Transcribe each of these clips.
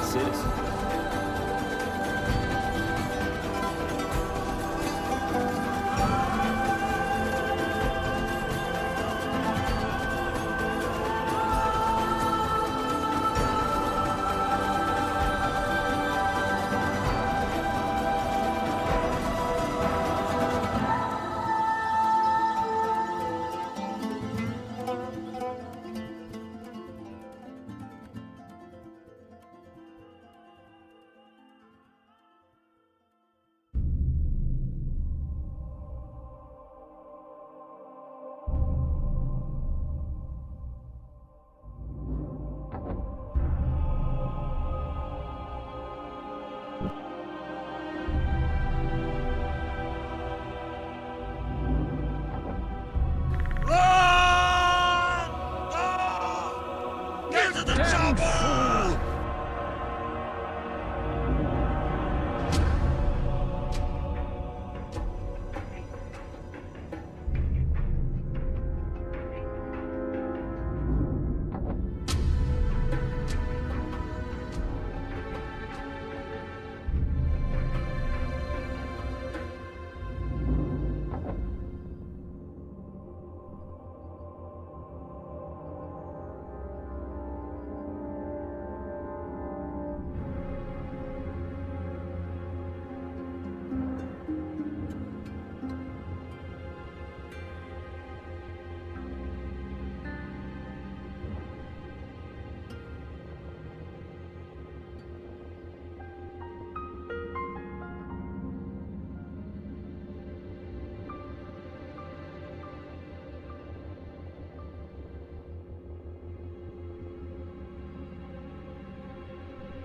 citizen.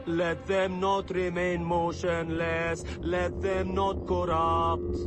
Let them not remain motionless. Let them not corrupt.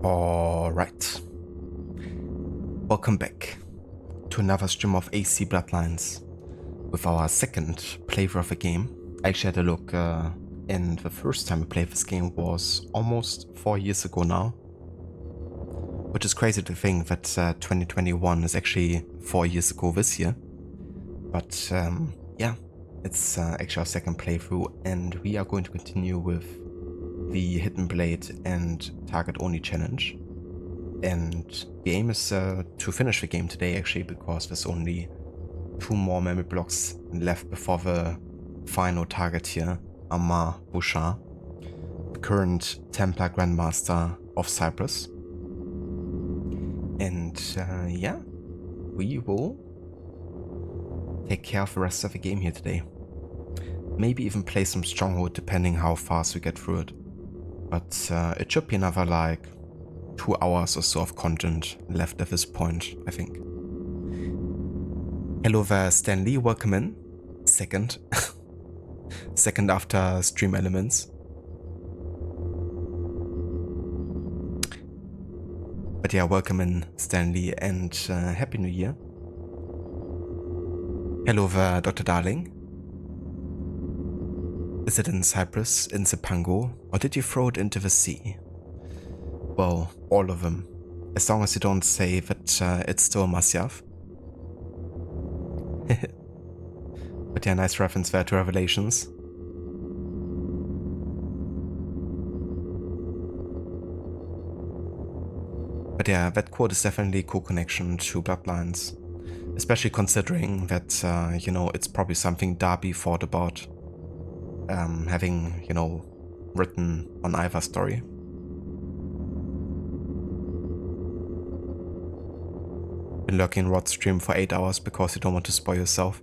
Alright, welcome back to another stream of AC Bloodlines with our second playthrough of the game. I actually had a look and the first time I played this game was almost 4 years ago now, which is crazy to think that 2021 is actually 4 years ago this year. But yeah, it's actually our second playthrough and we are going to continue with the Hidden Blade and Target Only challenge. And the aim is to finish the game today actually, because there's only 2 more memory blocks left before the final target here, Amar Bouchard, the current Templar Grandmaster of Cyprus. And yeah, we will take care of the rest of the game here today. Maybe even play some Stronghold depending how fast we get through it. But it should be another like 2 hours or so of content left at this point, I think. Hello there, Stanley, welcome in. Second. Second after Stream Elements. But yeah, welcome in, Stanley, and Happy New Year. Hello there, Dr. Darling. Is it in Cyprus, in Zipango, or did you throw it into the sea? Well, all of them. As long as you don't say that it's still Masyaf. But yeah, nice reference there to Revelations. But yeah, that quote is definitely a cool connection to Bloodlines. Especially considering that, you know, it's probably something Darby thought about. Having, you know, written on Ivar's story. Been lurking in Rod's stream for 8 hours because you don't want to spoil yourself.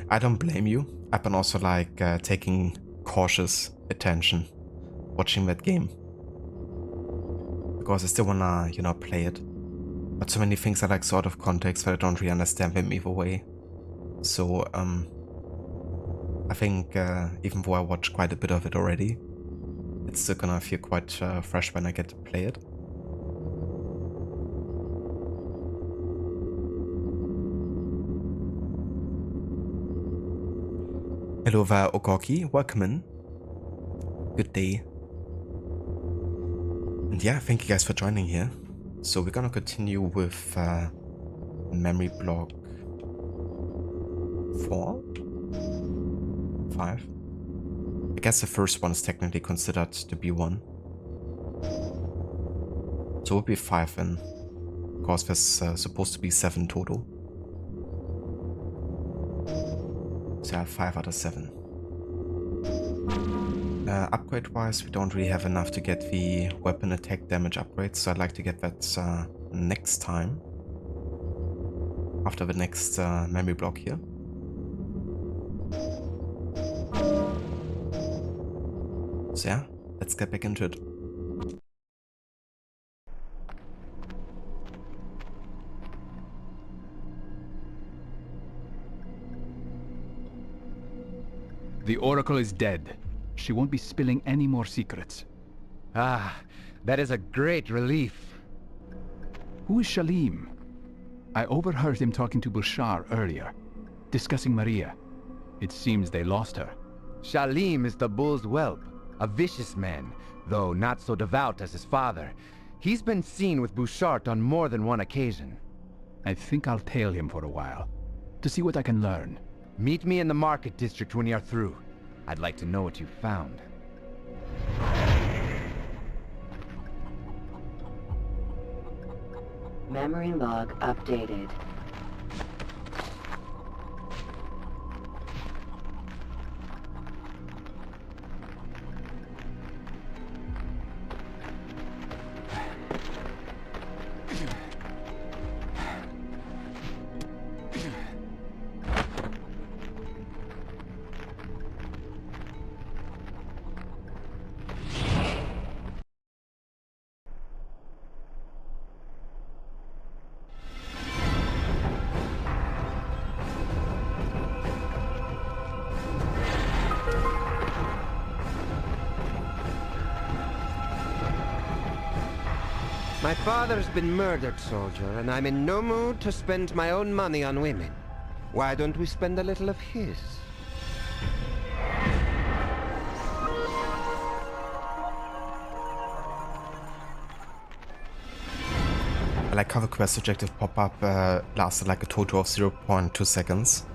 I don't blame you. I've been also like taking cautious attention watching that game. Because I still wanna, you know, play it. But so many things are like so out of context that I don't really understand them either way. So, I think even though I watched quite a bit of it already, it's still gonna feel quite fresh when I get to play it. Hello there, Okoki. Welcome in. Good day. And yeah, thank you guys for joining here. So we're gonna continue with memory block 4? 5? I guess the first one is technically considered to be 1. So it would be 5 then. Because there's supposed to be 7 total. So I have 5 out of 7. Upgrade wise, we don't really have enough to get the weapon attack damage upgrade, so I'd like to get that next time. After the next memory block here. So yeah, let's get back into it. The Oracle is dead. She won't be spilling any more secrets. Ah, that is a great relief. Who is Shalim? I overheard him talking to Bouchard earlier, discussing Maria. It seems they lost her. Shalim is the bull's whelp, a vicious man, though not so devout as his father. He's been seen with Bouchard on more than one occasion. I think I'll tail him for a while, to see what I can learn. Meet me in the market district when you're through. I'd like to know what you found. Memory log updated. My father's been murdered, soldier, and I'm in no mood to spend my own money on women. Why don't we spend a little of his? I like how the quest objective pop-up lasted like a total of 0.2 seconds.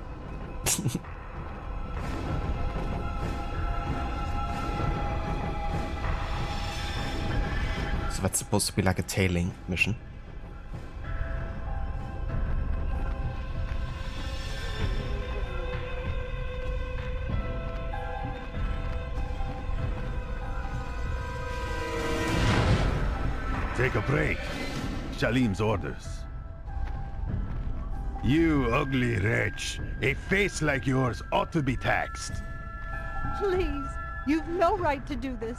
So that's supposed to be like a tailing mission. Take a break. Shalim's orders. You ugly wretch. A face like yours ought to be taxed. Please, you've no right to do this.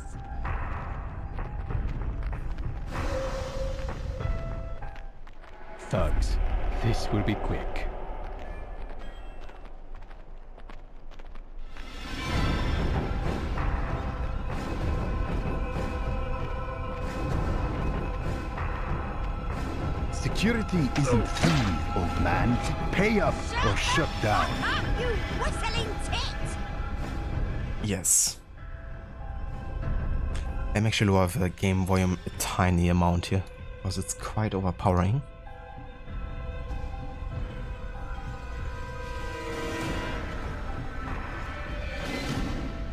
Thugs, this will be quick. Security isn't free, old man. Pay up or shut down. You whistling tit! Yes. I'm actually lower the game volume a tiny amount here, because it's quite overpowering.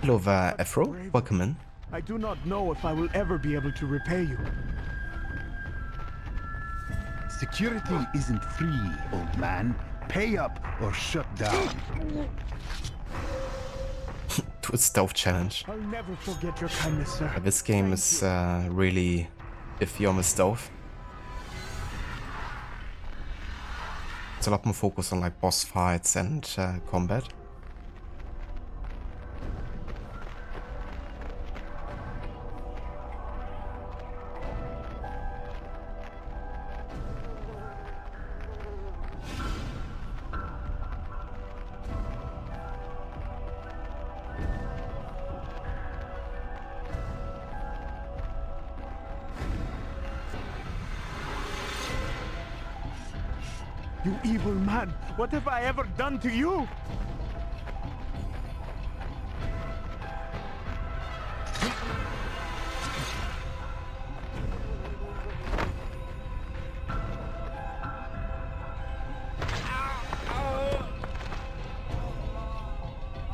Hello there, Afro. Welcome in. I do not know if I will ever be able to repay you. Security isn't free, old man. Pay up or shut down. To a stealth challenge. I'll never forget your kindness, sir. This game is really iffy on the stealth. It's a lot more focused on like boss fights and combat. You evil man! What have I ever done to you?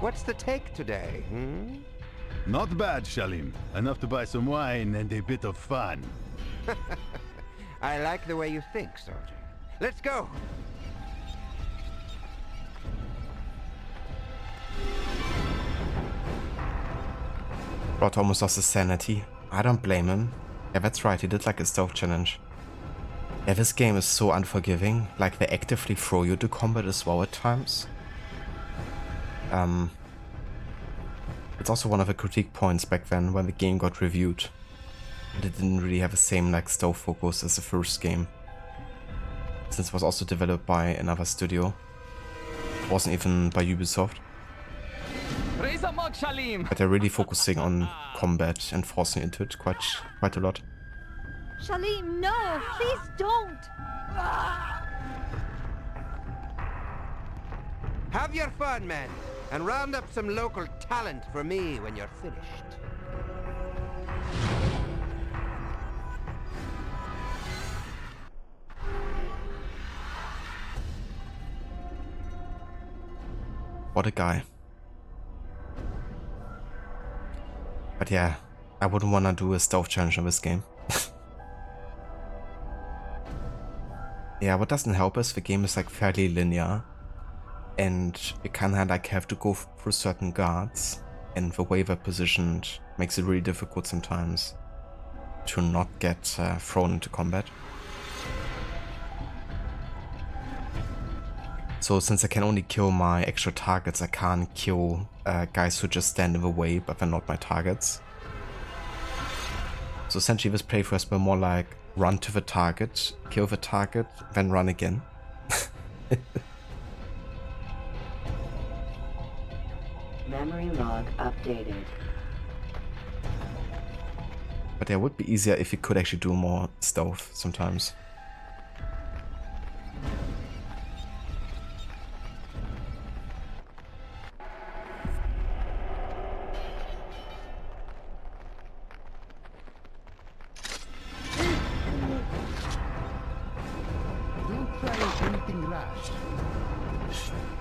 What's the take today, hmm? Not bad, Shalim. Enough to buy some wine and a bit of fun. I like the way you think, soldier. Let's go! Rod almost lost his sanity. I don't blame him. Yeah, that's right, he did like a stealth challenge. Yeah, this game is so unforgiving. Like, they actively throw you to combat as well at times. It's also one of the critique points back then when the game got reviewed. It didn't really have the same like stealth focus as the first game. Since it was also developed by another studio. It wasn't even by Ubisoft. But they're really focusing on combat and forcing into it quite a lot. Shalim, no! Please don't! Have your fun, men, and round up some local talent for me when you're finished. What a guy. But yeah, I wouldn't want to do a stealth challenge on this game. Yeah, what doesn't help is the game is like fairly linear. And you kinda like have to go through certain guards. And the way they're positioned makes it really difficult sometimes to not get thrown into combat. So since I can only kill my extra targets, I can't kill guys who just stand in the way, but they're not my targets. So essentially this playthrough has been more like run to the target, kill the target, then run again. Memory log updated. But yeah, it would be easier if you could actually do more stealth sometimes.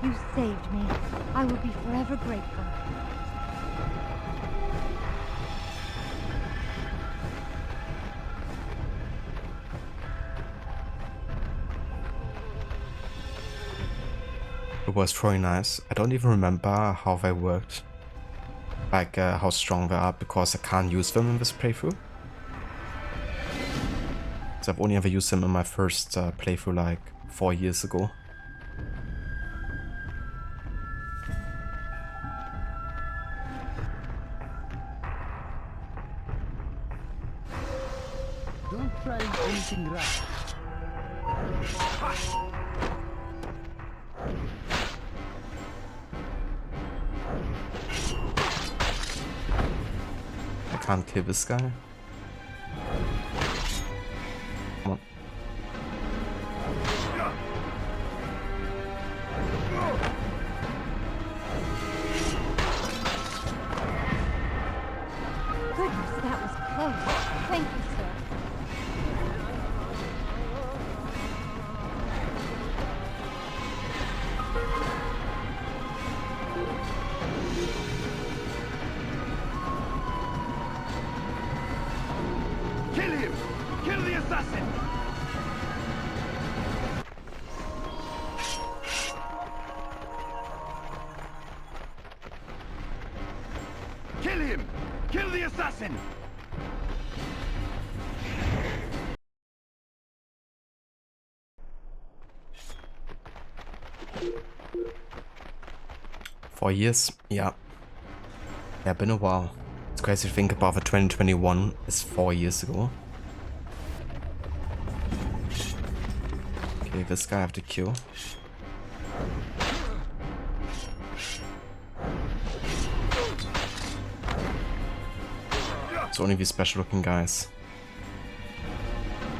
You saved me. I will be forever grateful. It was very nice. I don't even remember how they worked. Like how strong they are, because I can't use them in this playthrough. So I've only ever used them in my first playthrough like 4 years ago. Don't try anything rash. I can't kill this guy. Come on. Goodness, that was close. Thank you, sir. Kill him! Kill the assassin! Kill him! Kill the assassin! Four years? Yeah. Yeah, been a while. It's crazy to think about the 2021 is 4 years ago. Okay, this guy I have to kill. It's only these special looking guys.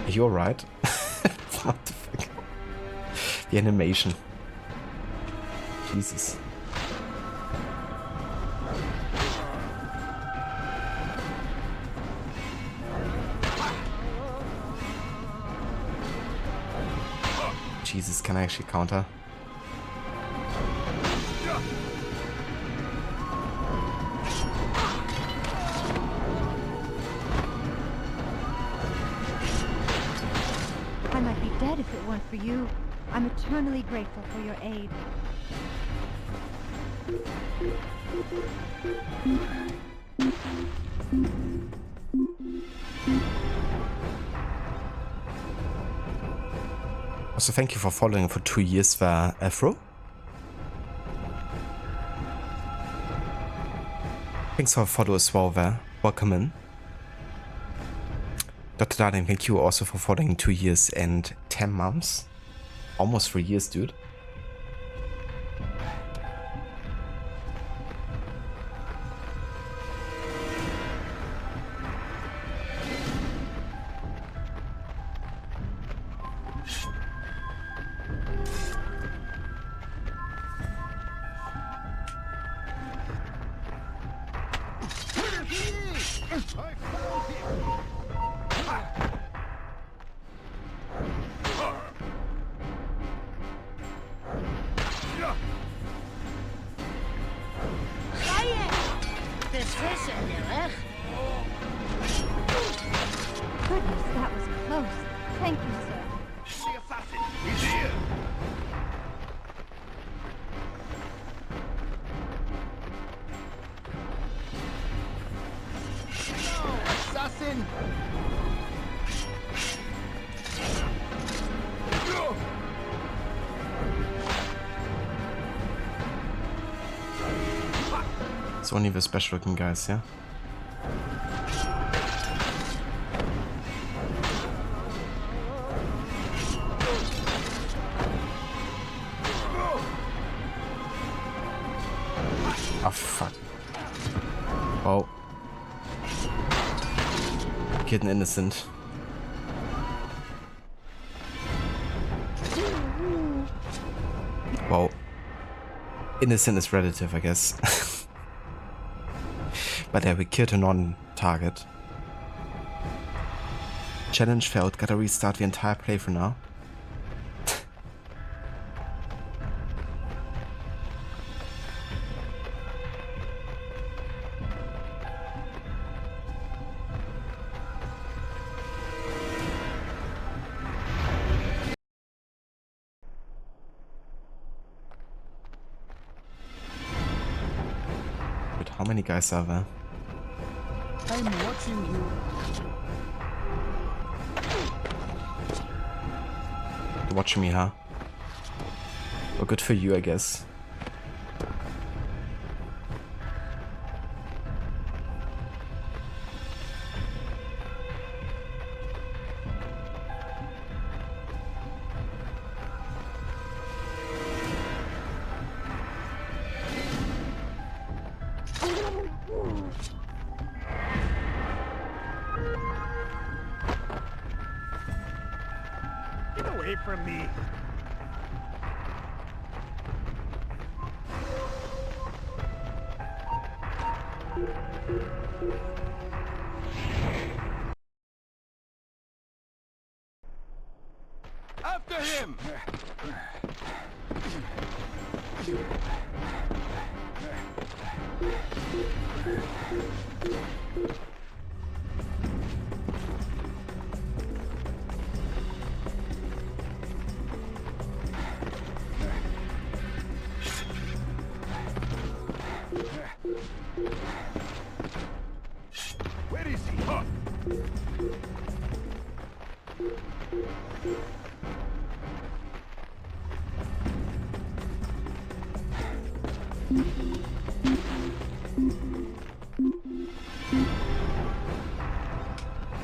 Are you alright? What the fuck? The animation. Jesus. Jesus, can I actually counter? I might be dead if it weren't for you. I'm eternally grateful for your aid. Also, thank you for following for 2 years there, Afro. Thanks for follow as well there. Welcome in. Dr. Darling, thank you also for following 2 years and 10 months. Almost 3 years, dude. Goodness, that was close. Thank you, sir. The assassin! He's here! No, assassin! It's only the special looking guys, yeah? Oh, fuck. Oh. Kid and innocent. Well, innocent is relative, I guess. But yeah, we killed a non-target. Challenge failed. Gotta restart the entire playthrough now. But how many guys are there? I'm watching you. You're watching me, huh? Well, good for you, I guess. Get away from me. After him! Where is he? Huh.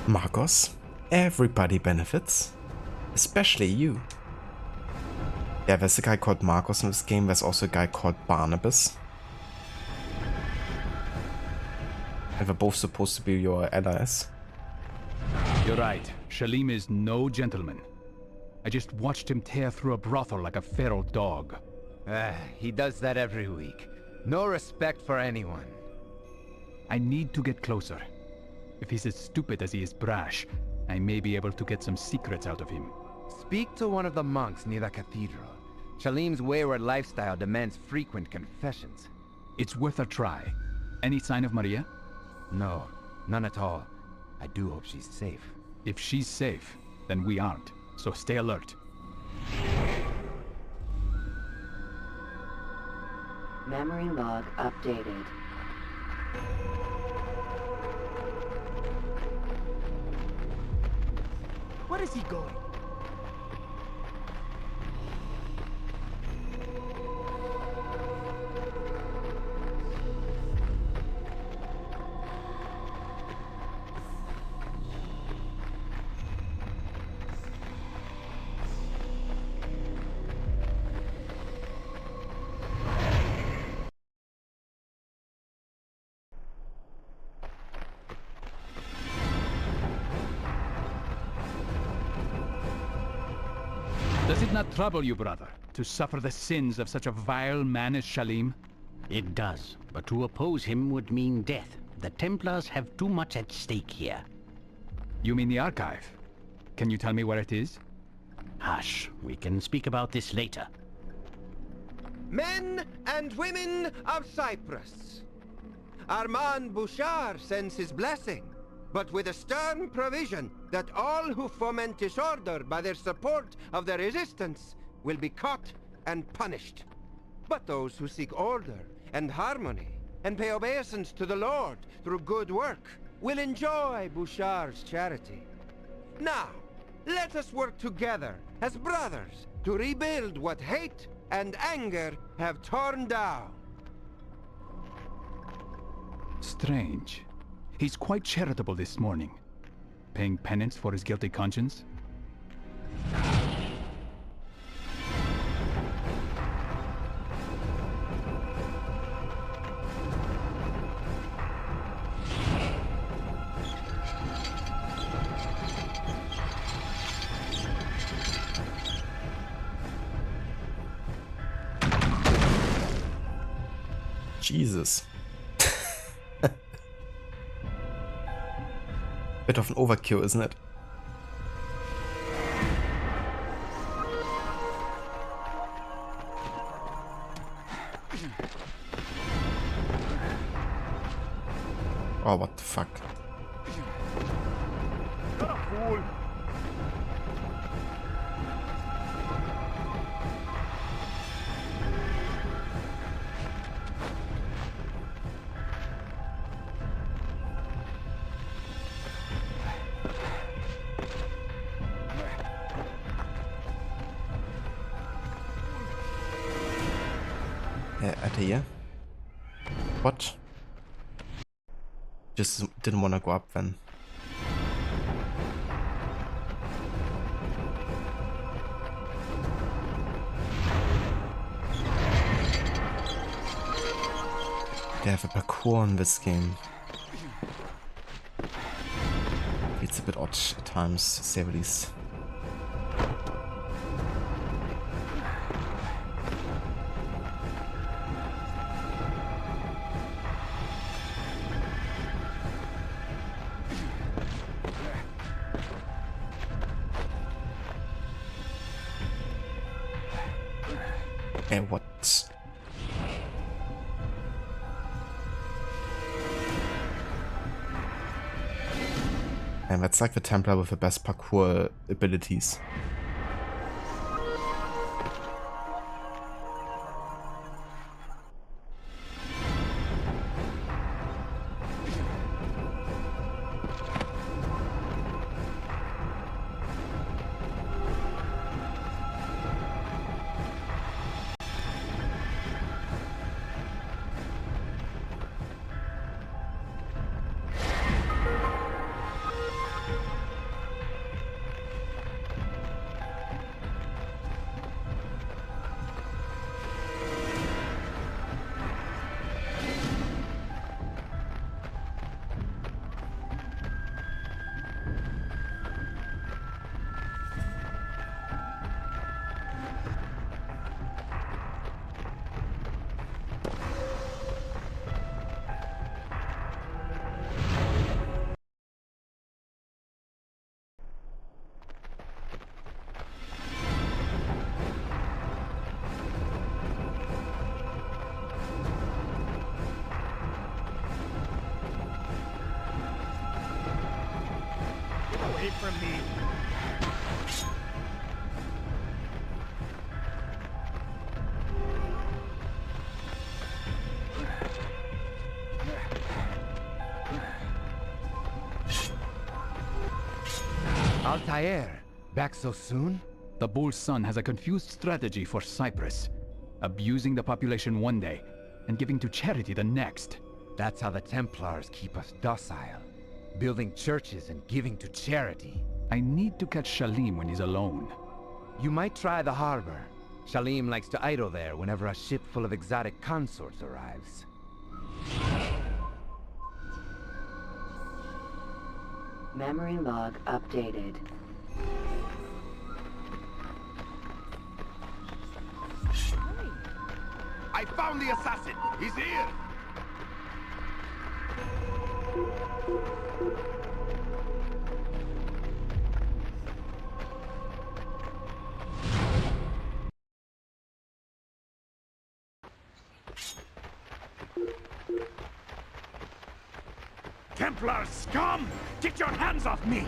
Marcos, everybody benefits. Especially you. Yeah, there's a guy called Marcos in this game. There's also a guy called Barnabas. And they're both supposed to be your allies. You're right. Shalim is no gentleman. I just watched him tear through a brothel like a feral dog. He does that every week. No respect for anyone. I need to get closer. If he's as stupid as he is brash, I may be able to get some secrets out of him. Speak to one of the monks near the cathedral. Shalim's wayward lifestyle demands frequent confessions. It's worth a try. Any sign of Maria? No, none at all. I do hope she's safe. If she's safe, then we aren't. So stay alert. Memory log updated. Where is he going? Does it not trouble you, brother, to suffer the sins of such a vile man as Shalim? It does, but to oppose him would mean death. The Templars have too much at stake here. You mean the archive? Can you tell me where it is? Hush, we can speak about this later. Men and women of Cyprus, Armand Bouchard sends his blessing, but with a stern provision that all who foment disorder by their support of the resistance will be caught and punished. But those who seek order and harmony and pay obeisance to the Lord through good work will enjoy Bouchard's charity. Now, let us work together as brothers to rebuild what hate and anger have torn down. Strange. He's quite charitable this morning. Paying penance for his guilty conscience? Jesus. Bit of an overkill, isn't it? Oh, what the fuck? What a fool! Here. What? Just didn't want to go up then. They have a parkour in this game. It's a bit odd at times, to say the least. What? And that's like the Templar with the best parkour abilities. Altair, back so soon? The Bull's son has a confused strategy for Cyprus. Abusing the population one day, and giving to charity the next. That's how the Templars keep us docile. Building churches and giving to charity. I need to catch Shalim when he's alone. You might try the harbor. Shalim likes to idle there whenever a ship full of exotic consorts arrives. Memory log updated. I found the assassin! He's here! Templar scum! Get your hands off me!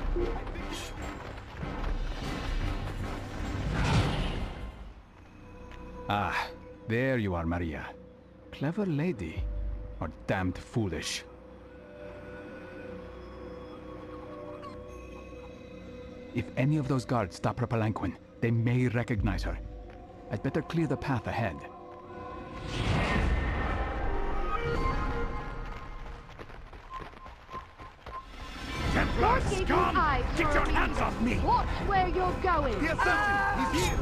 Ah, there you are, Maria. Clever lady, or damned foolish. If any of those guards stop her palanquin, they may recognize her. I'd better clear the path ahead. Templar Don't give scum! your eyes, Get your Maria. hands off me! Watch where you're going! The assassin! He's here!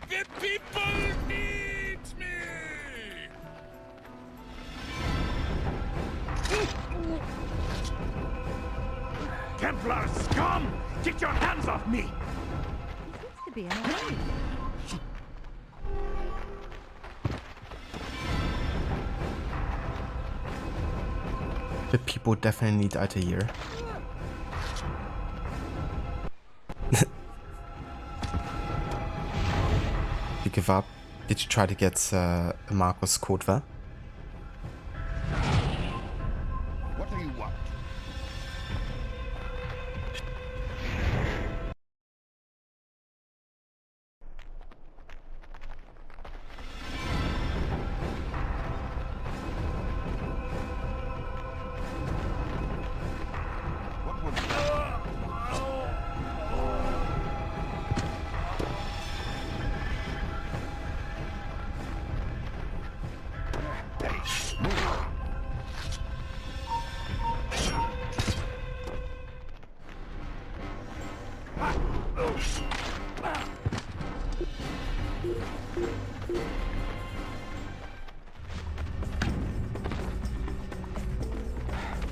The people need me! Templar scum! Get your hands off me! He seems to be in a hurry. The people definitely need Altair. You give up? Did you try to get Marcos Kodva? What do you want? What was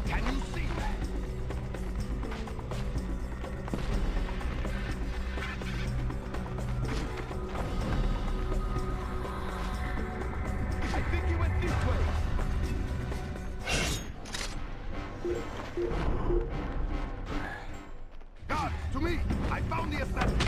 Can you see? I think he went this way. Guard, to me! I found the assassin!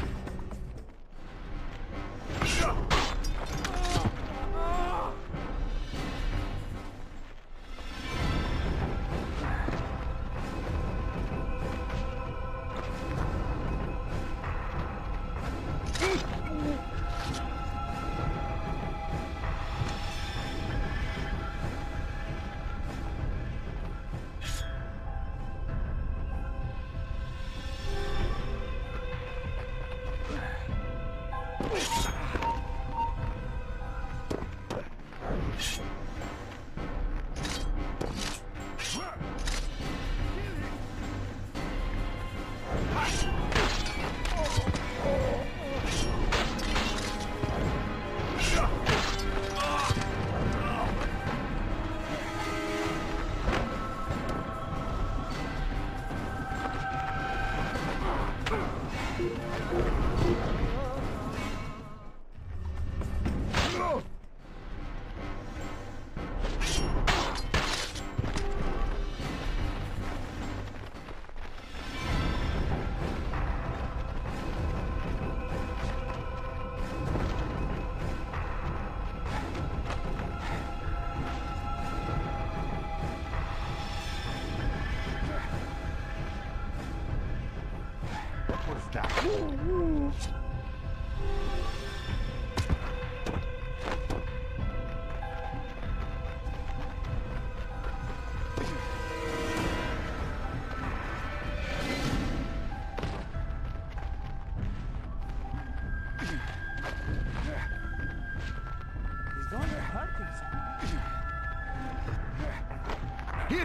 What was that?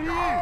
Here he is!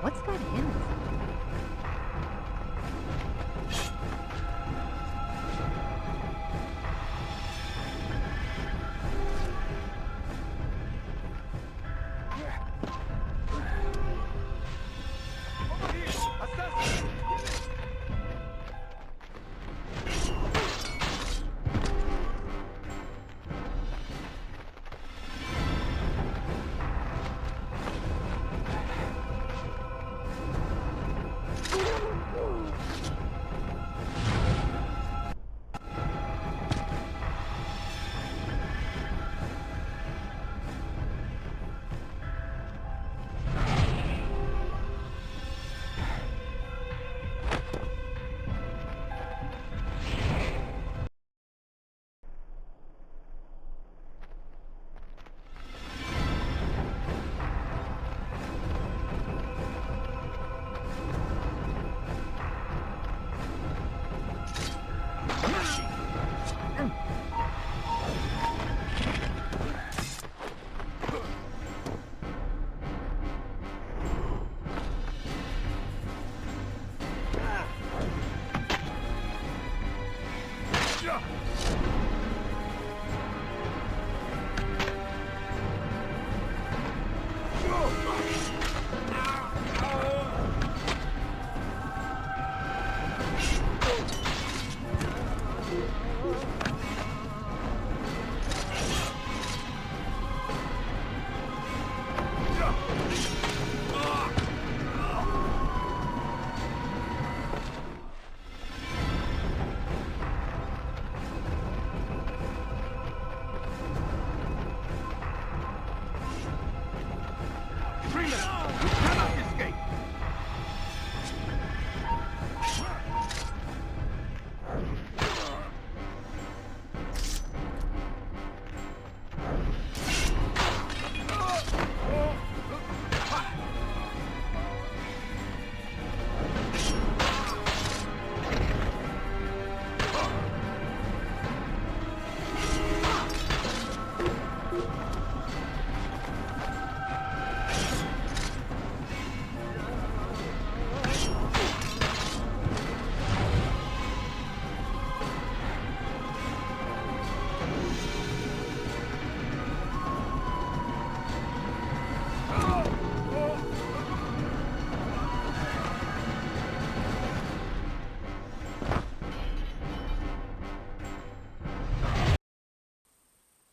What's got him?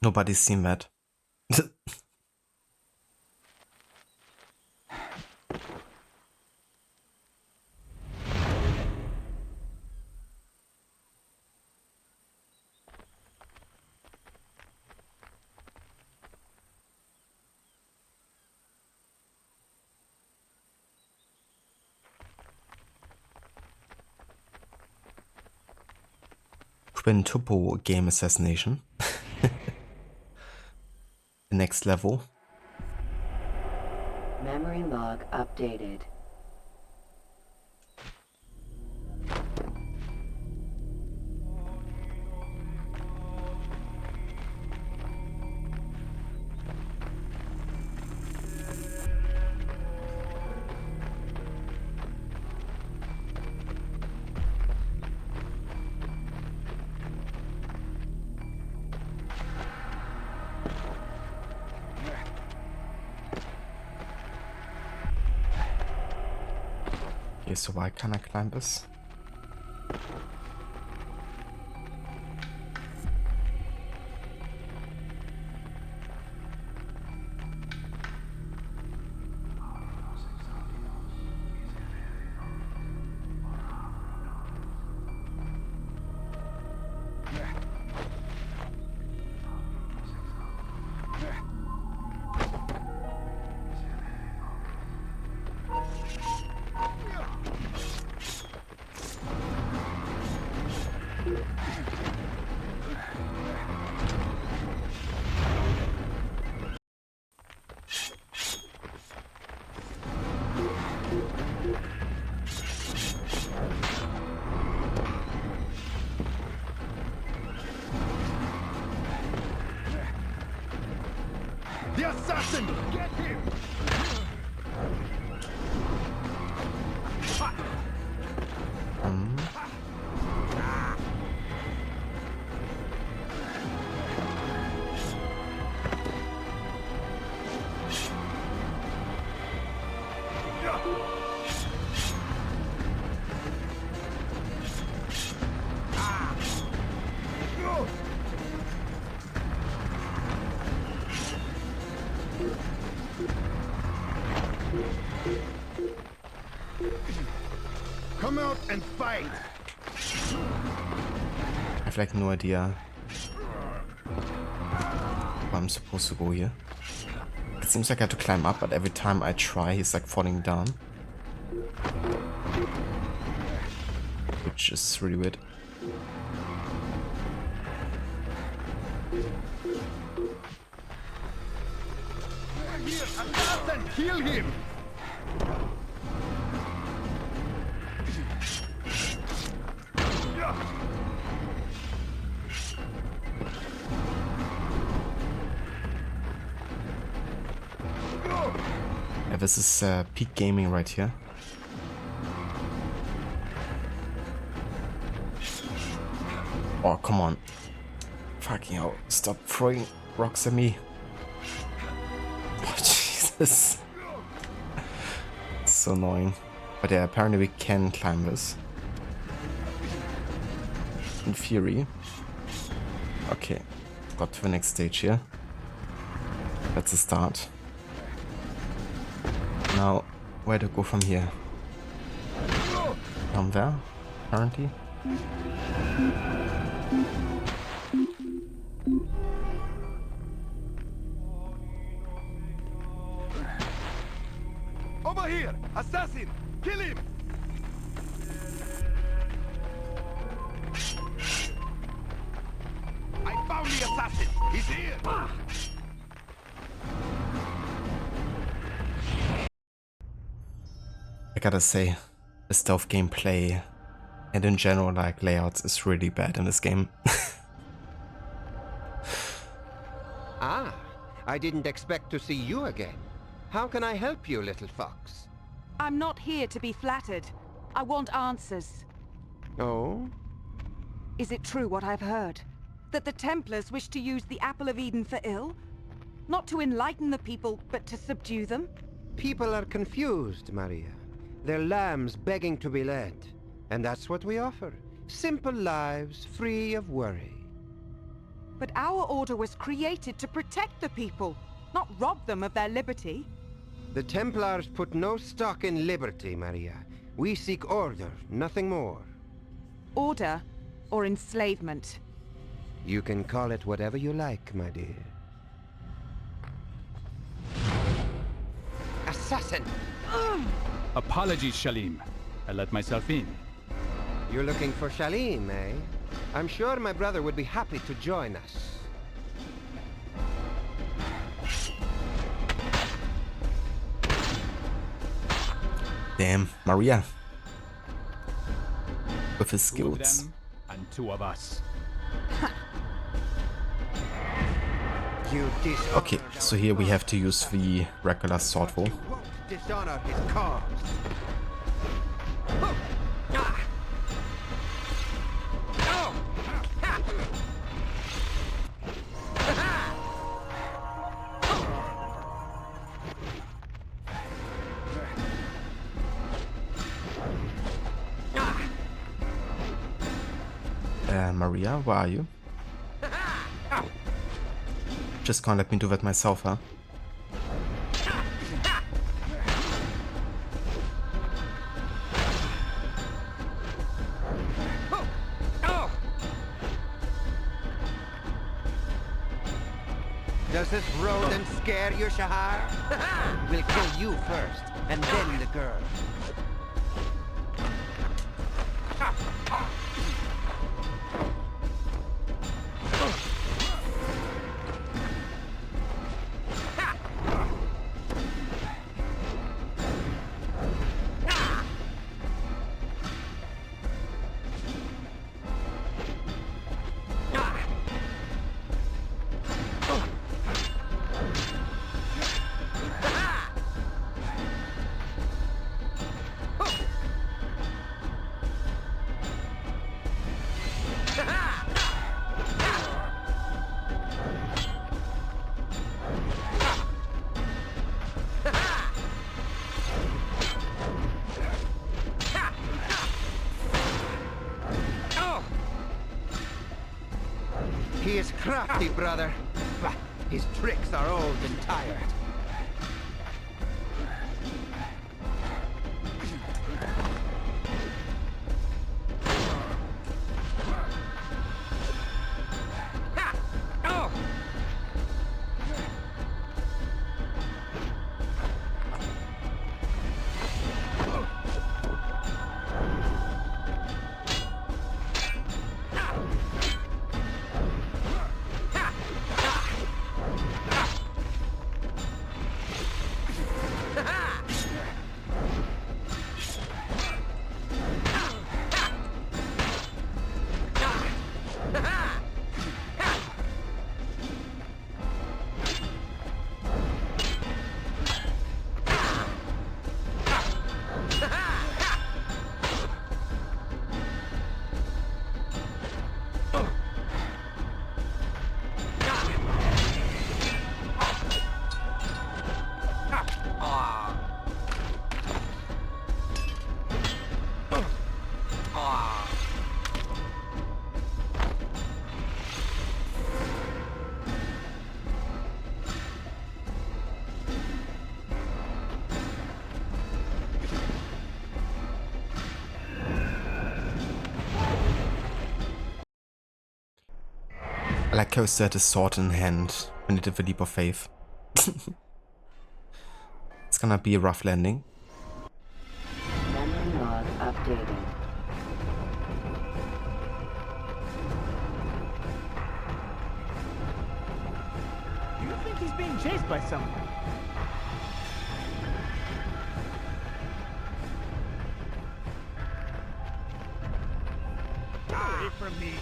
Nobody's seen that. Quintuple game assassination. The next level. Memory log updated. Okay, so why can't I climb this? Assassin! Get him! Come out and fight! I have like no idea where I'm supposed to go here. It seems like I have to climb up, but every time I try, he's like falling down. Which is really weird. Here, assassin! Kill him! Yeah, this is peak gaming right here. Oh, come on. Fucking hell. Stop throwing rocks at me. Oh, Jesus. It's so annoying. But yeah, apparently we can climb this. In theory. Okay. Got to the next stage here. That's a start. Now, where to go from here? Down there, apparently. Over here! Assassin! Kill him! I found the assassin! He's here! I gotta say, the stealth gameplay and in general like layouts is really bad in this game. Ah, I didn't expect to see you again. How can I help you, little fox? I'm not here to be flattered. I want answers. Oh? Is it true what I've heard? That the Templars wish to use the Apple of Eden for ill? Not to enlighten the people, but to subdue them? People are confused, Maria. They're lambs begging to be led. And that's what we offer. Simple lives, free of worry. But our order was created to protect the people, not rob them of their liberty. The Templars put no stock in liberty, Maria. We seek order, nothing more. Order or enslavement? You can call it whatever you like, my dear. Assassin! Apologies, Shalim. I let myself in. You're looking for Shalim, eh? I'm sure my brother would be happy to join us. Damn, Maria. With his Two of skills. them and two of us. You dishonor Okay, so here we have to use the regular sword roll. You won't dishonor his cause. Maria, where are you? Just can't let me do that myself, huh? Does this rodent scare you, Shahar? We'll kill you first, and then the girl. He is crafty, brother. But his tricks are old and tired. I like how he had his sword in hand when he did the leap of faith. It's gonna be a rough landing. Memory log updated. Do you think he's being chased by someone? Get away from me.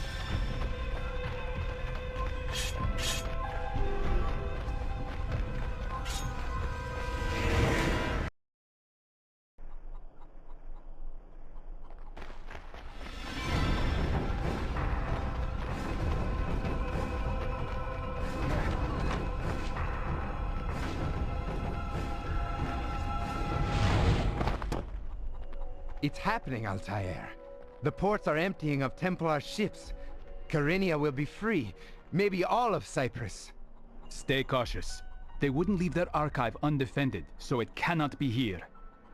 It's happening, Altair. The ports are emptying of Templar ships. Karinia will be free. Maybe all of Cyprus. Stay cautious. They wouldn't leave their archive undefended, so it cannot be here.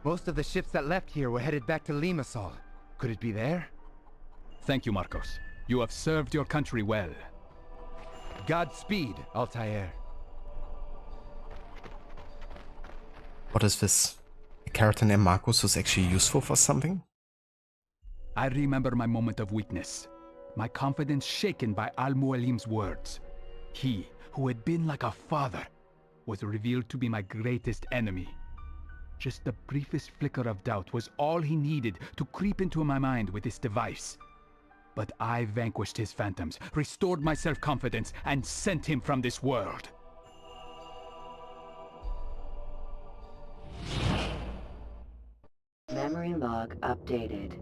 Most of the ships that left here were headed back to Limassol. Could it be there? Thank you, Marcos. You have served your country well. Godspeed, Altair. What is this? A character named Marcos who's actually useful for something? I remember my moment of weakness. My confidence shaken by Al-Mualim's words. He, who had been like a father, was revealed to be my greatest enemy. Just the briefest flicker of doubt was all he needed to creep into my mind with this device. But I vanquished his phantoms, restored my self-confidence, and sent him from this world. Memory log updated.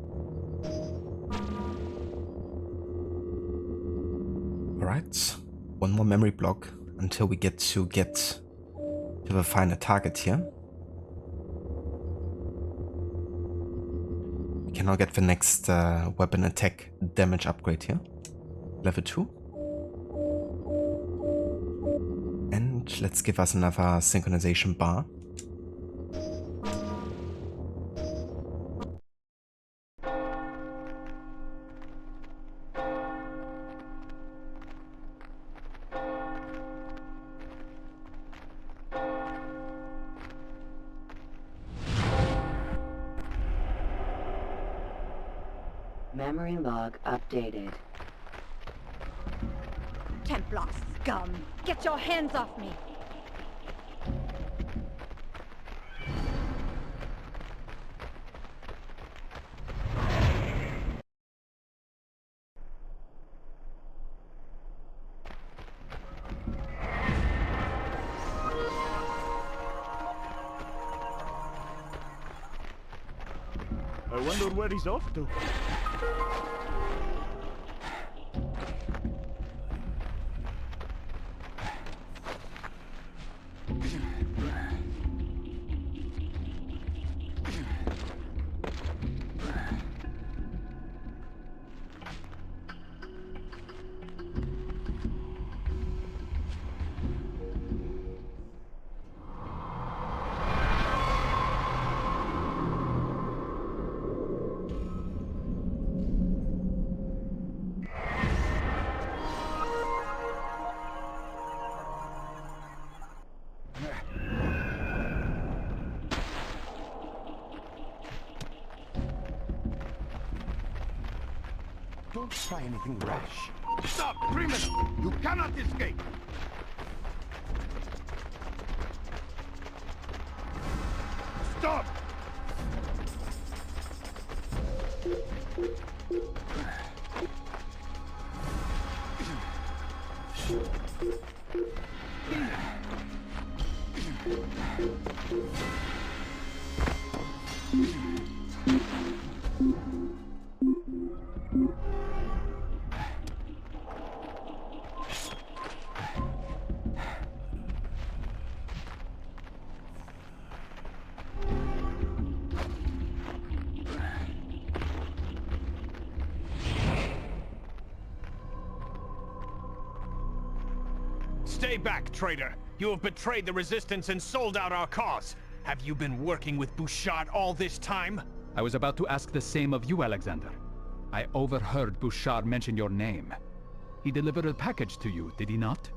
Alright, one more memory block until we get to the final target here. We can now get the next weapon attack damage upgrade here. Level 2. And let's give us another synchronization bar. Memory log updated. Templar scum! Get your hands off me! I wonder where he's off to. Don't try anything rash. Stop, criminal! You cannot escape! Stop! Stay back, traitor! You have betrayed the Resistance and sold out our cause! Have you been working with Bouchard all this time? I was about to ask the same of you, Alexander. I overheard Bouchard mention your name. He delivered a package to you, did he not?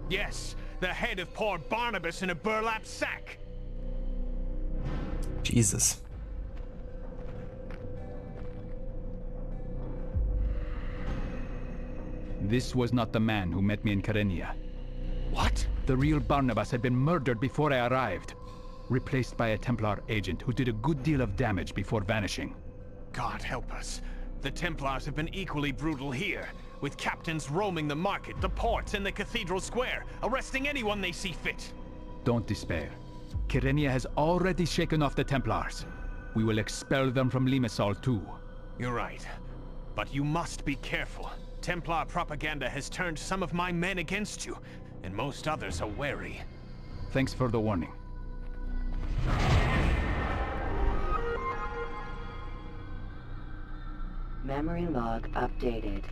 Yes, the head of poor Barnabas in a burlap sack! Jesus. This was not the man who met me in Kyrenia. What? The real Barnabas had been murdered before I arrived, replaced by a Templar agent who did a good deal of damage before vanishing. God help us. The Templars have been equally brutal here, with captains roaming the market, the ports, and the cathedral square, arresting anyone they see fit. Don't despair. Kyrenia has already shaken off the Templars. We will expel them from Limassol too. You're right. But you must be careful. Templar propaganda has turned some of my men against you, and most others are wary. Thanks for the warning. Memory log updated.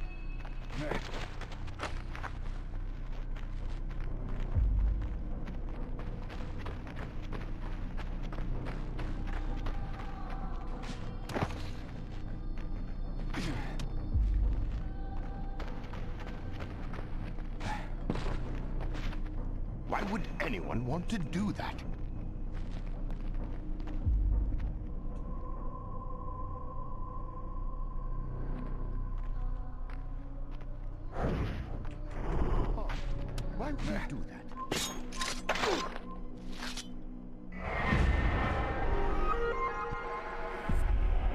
Why would anyone want to do that? Why would you do that?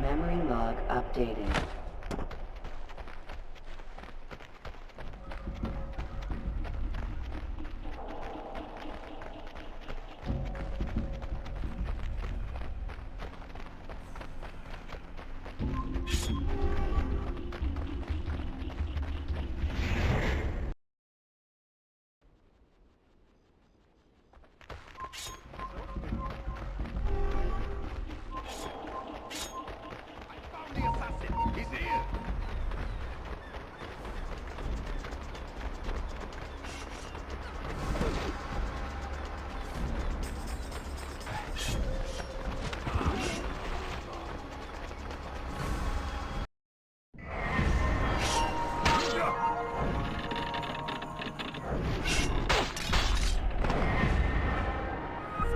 Memory log updated. The assassin! He's here!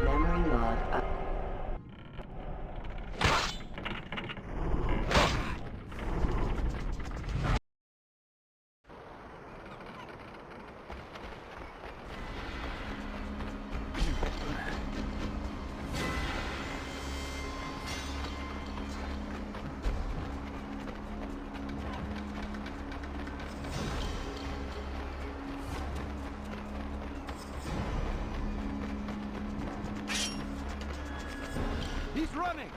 Memory log up. He's running!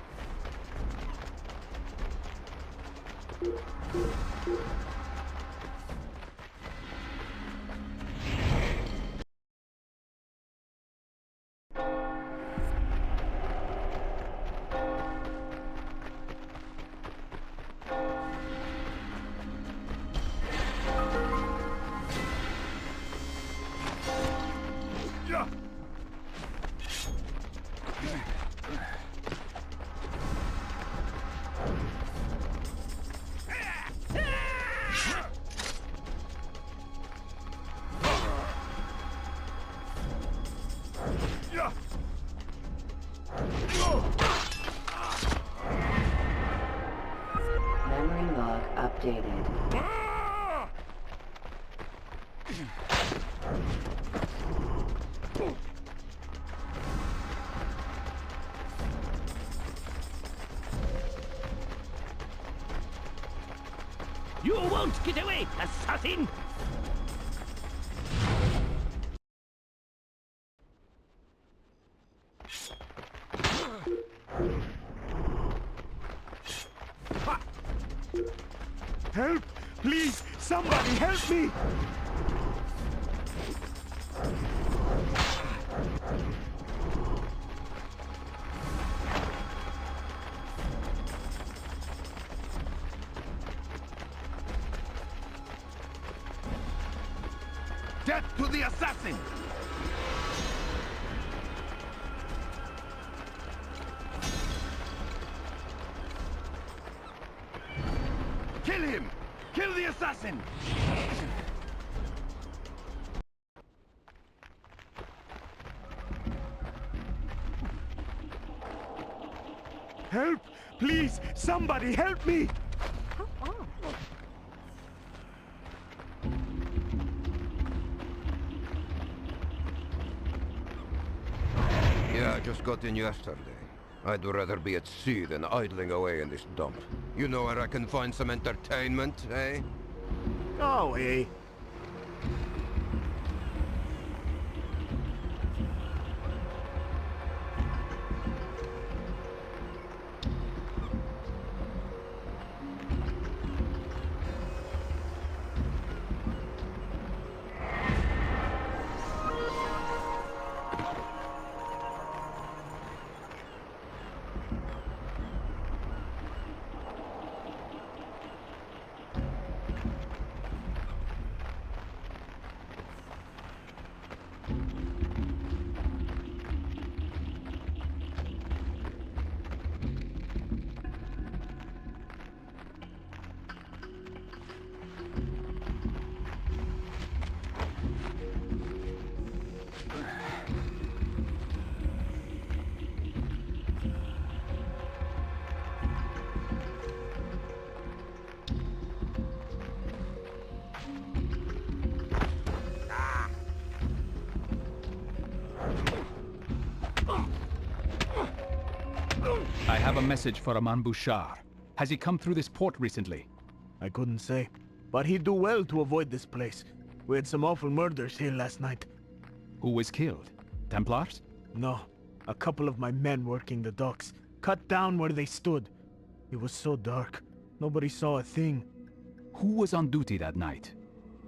Memory log updated. You won't get away, assassin! Help! Please, somebody help me! Death to the assassin! Kill him! Kill the assassin! Help! Please, somebody help me! Yeah, I just got in yesterday. I'd rather be at sea than idling away in this dump. You know where I can find some entertainment, eh? Oh, eh? I have a message for Aman Bouchard. Has he come through this port recently? I couldn't say, but he'd do well to avoid this place. We had some awful murders here last night. Who was killed? Templars? No, a couple of my men working the docks, cut down where they stood. It was so dark, nobody saw a thing. Who was on duty that night?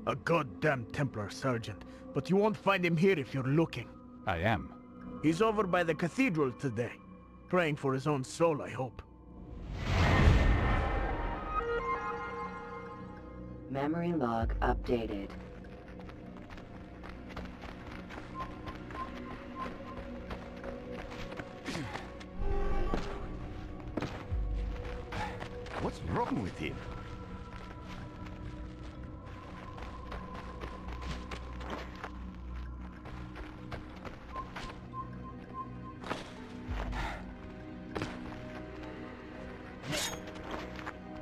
A goddamn Templar sergeant, but you won't find him here if you're looking. I am. He's over by the cathedral today, praying for his own soul, I hope. Memory log updated. What's wrong with him?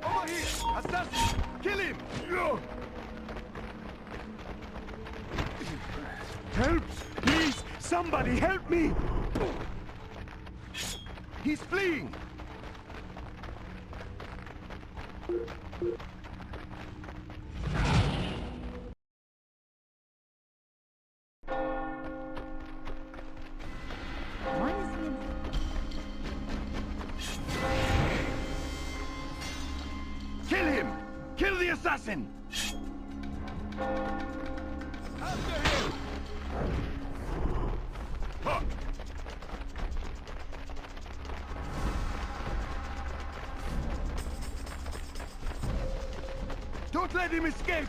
Over here! Assassin! Kill him! Help! Please! Somebody help me! He's fleeing! Why is he in... Kill him! Kill the assassin! After him! Huh. Don't let him escape!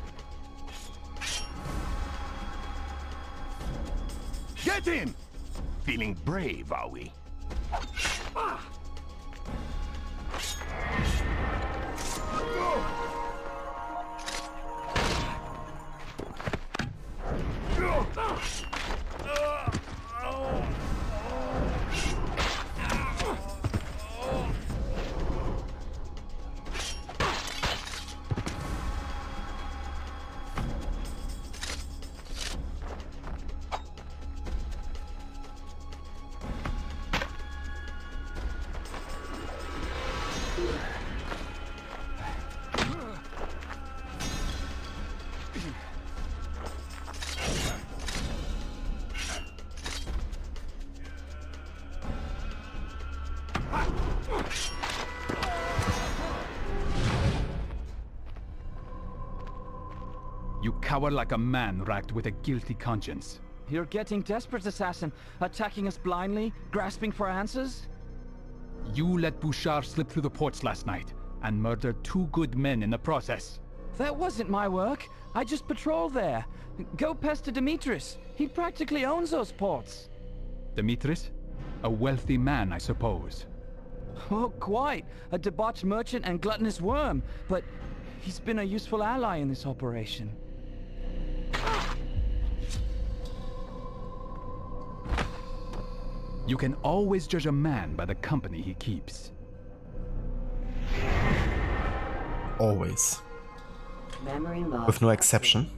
Get him! Feeling brave, are we? Ah. You cower like a man racked with a guilty conscience. You're getting desperate, assassin. Attacking us blindly, grasping for answers? You let Bouchard slip through the ports last night, and murdered 2 good men in the process. That wasn't my work. I just patrolled there. Go pester Demetrius. He practically owns those ports. Demetrius? A wealthy man, I suppose. Oh, quite. A debauched merchant and gluttonous worm. But he's been a useful ally in this operation. You can always judge a man by the company he keeps. Always. Memory log. With no exception.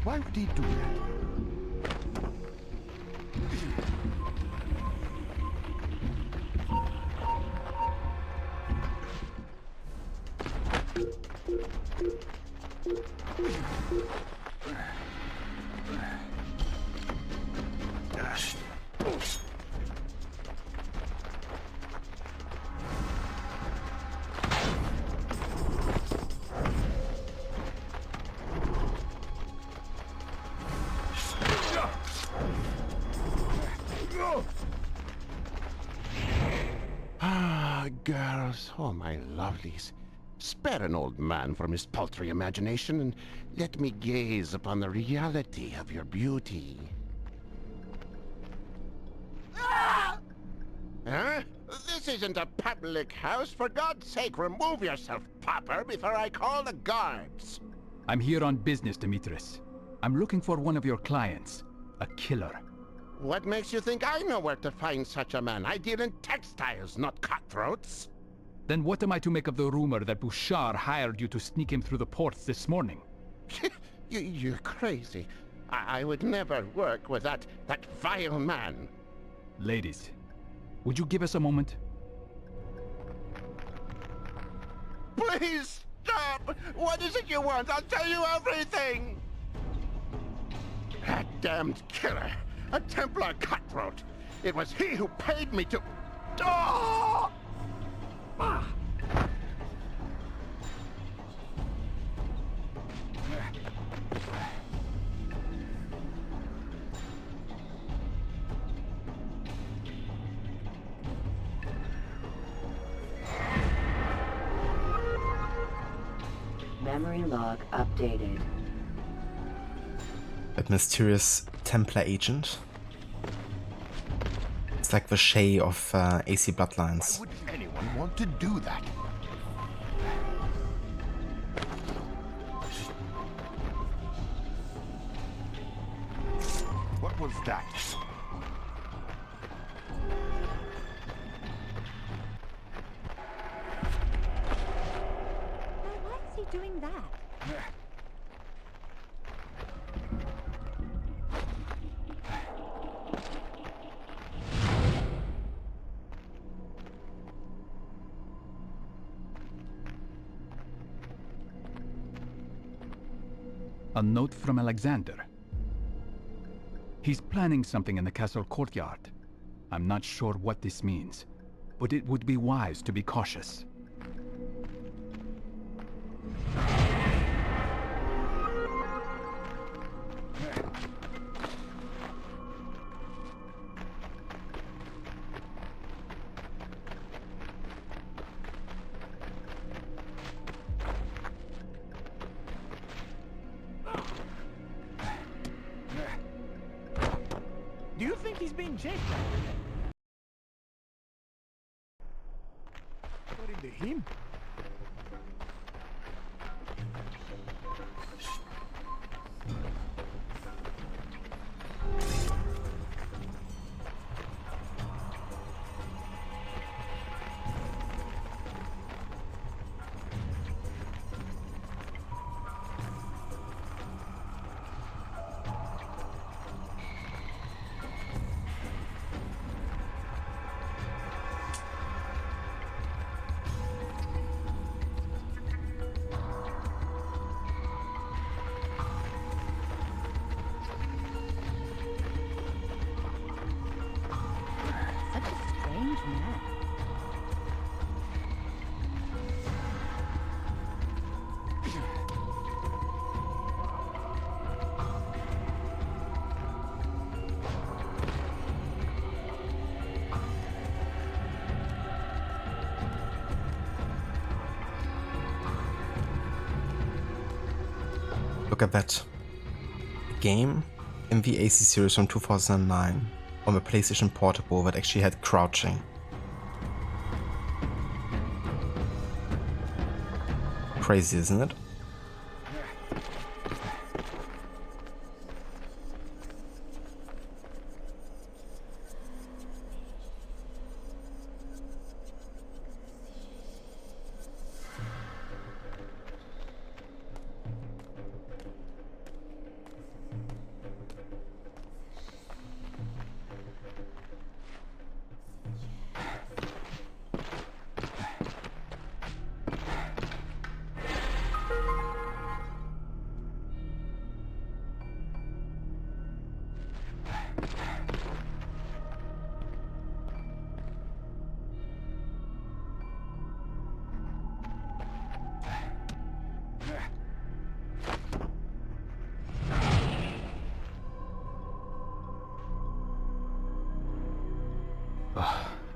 Why would he do that? Ah, girls, oh my lovelies. Spare an old man from his paltry imagination and let me gaze upon the reality of your beauty. Huh? This isn't a public house. For God's sake, remove yourself, pauper, before I call the guards. I'm here on business, Demetrius. I'm looking for one of your clients, a killer. What makes you think I know where to find such a man? I deal in textiles, not cutthroats. Then what am I to make of the rumor that Bouchard hired you to sneak him through the ports this morning? You're crazy. I would never work with that vile man. Ladies, would you give us a moment? Please stop! What is it you want? I'll tell you everything! That damned killer! A Templar cutthroat! It was he who paid me to... Oh! Ah! Memory log updated. That mysterious Templar agent. It's like the Shay of AC Bloodlines. Why would anyone want to do that? What was that? Why is he doing that? A note from Alexander. He's planning something in the castle courtyard. I'm not sure what this means, but it would be wise to be cautious. Do you think he's being chased? According to him? look at that. A game in the AC series from 2009 on the PlayStation Portable that actually had crouching. Crazy, isn't it?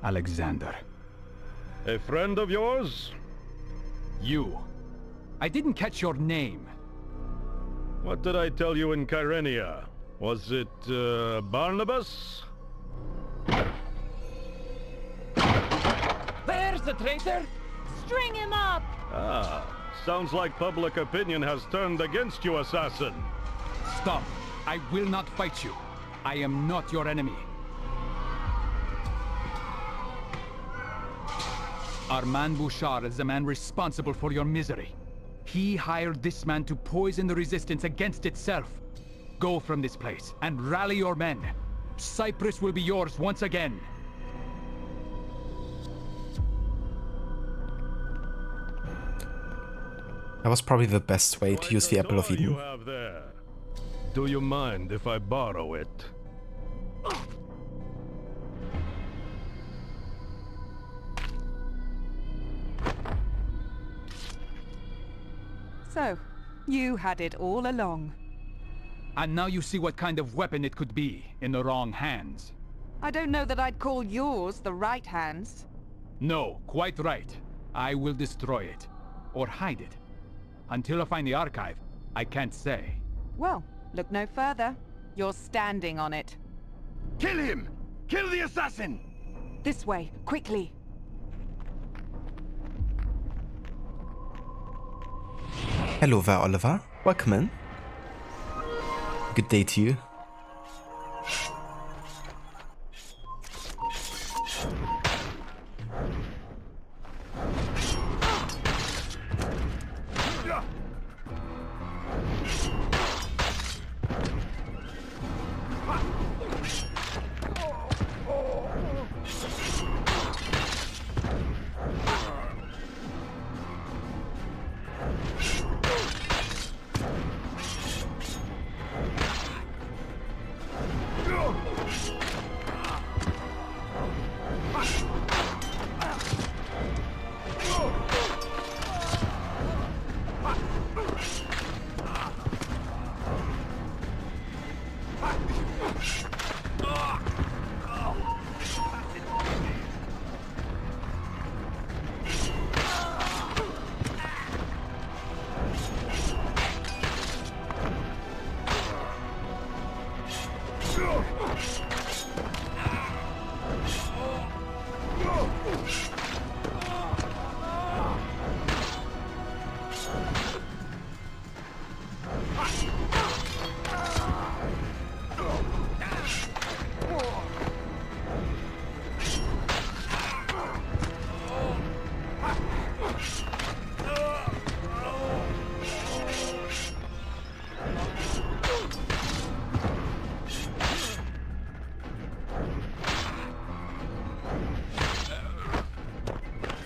Alexander. A friend of yours? You. I didn't catch your name. What did I tell you in Kyrenia? Was it, Barnabas? There's the traitor! String him up! Ah, sounds like public opinion has turned against you, assassin. Stop. I will not fight you. I am not your enemy. Armand Bouchard is the man responsible for your misery. He hired this man to poison the resistance against itself. Go from this place and rally your men. Cyprus will be yours once again. That was probably the best way to use the Apple of Eden. You have there. Do you mind if I borrow it? So, you had it all along. And now you see what kind of weapon it could be in the wrong hands. I don't know that I'd call yours the right hands. No, quite right. I will destroy it. Or hide it. Until I find the archive, I can't say. Well, look no further. You're standing on it. Kill him! Kill the assassin! This way, quickly. Hello there, Oliver. Welcome in. Good day to you.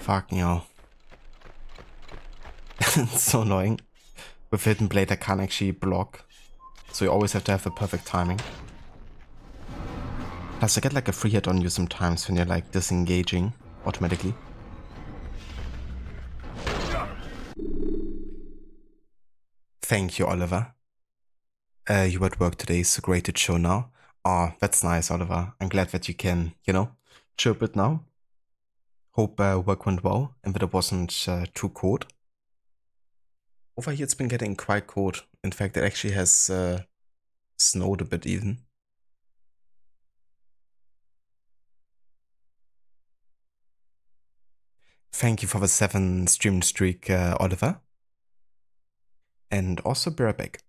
Fucking hell. It's so annoying. With Hidden Blade I can't actually block. So you always have to have the perfect timing. Plus I get like a free hit on you sometimes when you're like disengaging automatically. Thank you, Oliver. You at work today, so great to chill now. Oh, that's nice, Oliver. I'm glad that you can, you know, chill a bit now. Hope work went well and that it wasn't too cold. Over here it's been getting quite cold. In fact, it actually has snowed a bit even. Thank you for the 7 stream streak, Oliver. And also be right back.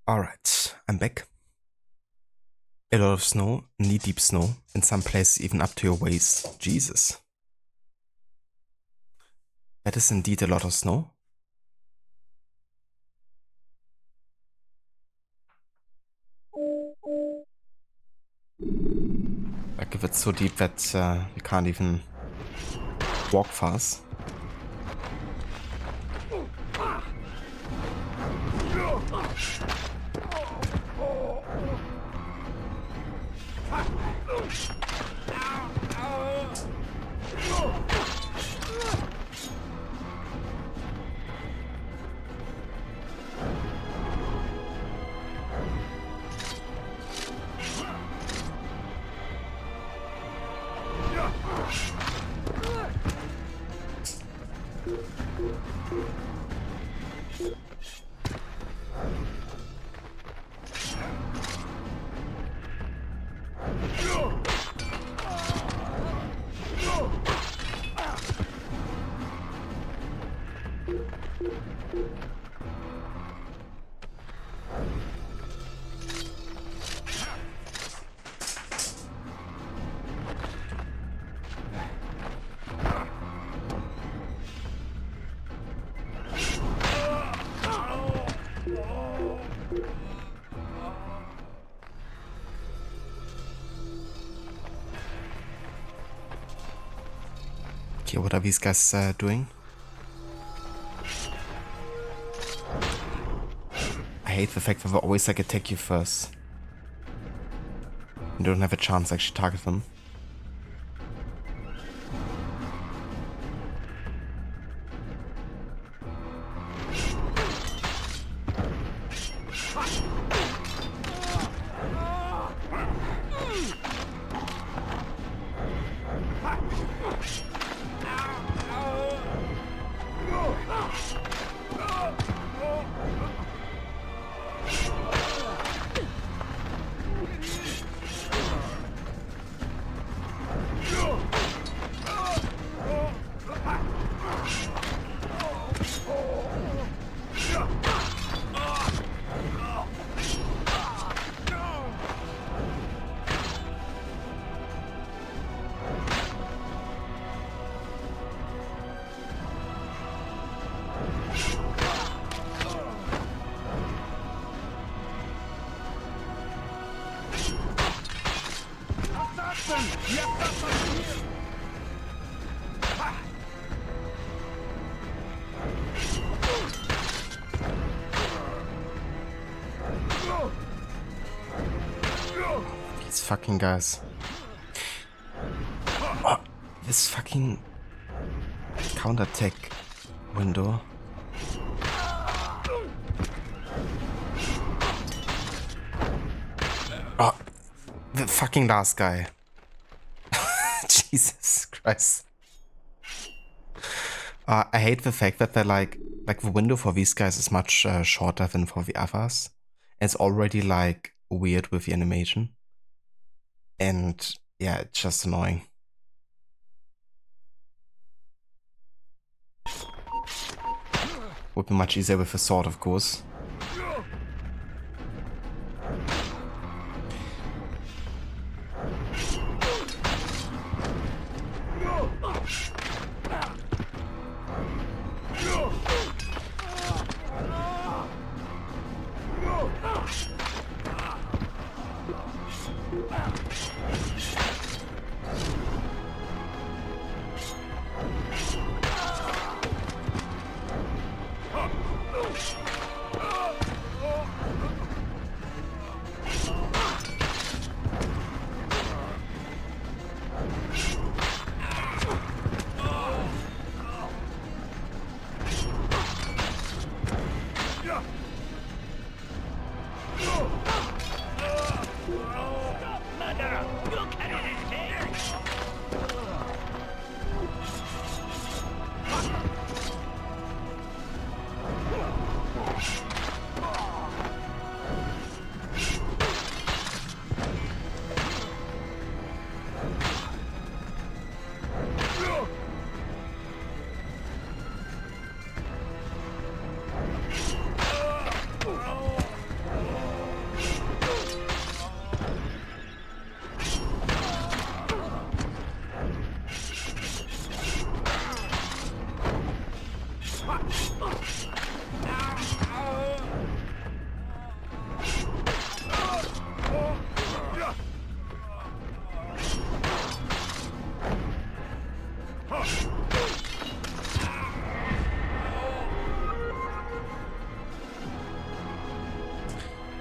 Alright, I'm back. A lot of snow, knee-deep snow, in some places even up to your waist. Jesus. That is indeed a lot of snow. Like if it's so deep that you can't even walk fast. Okay, what are these guys doing? I hate the fact that they always like attack you first. You don't have a chance to actually target them. fucking guys. Oh, this fucking counterattack window. Oh, the fucking last guy. Jesus Christ. I hate the fact that they're like the window for these guys is much shorter than for the others. It's already like weird with the animation. And yeah, it's just annoying. Would be much easier with a sword, of course.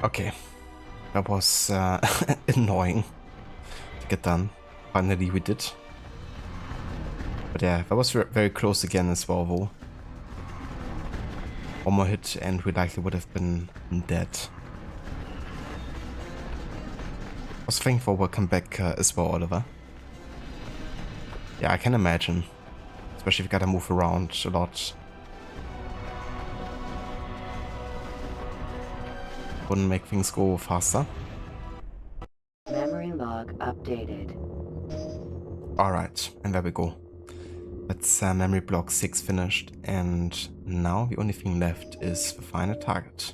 Okay, that was annoying to get done. Finally we did. But yeah, that was very close again as well though. One more hit and we likely would have been dead. I was thankful for welcome back as well, Oliver. Yeah, I can imagine. Especially if you gotta move around a lot. Wouldn't make things go faster. Memory log updated. Alright, and there we go. That's memory block 6 finished, and now the only thing left is the final target.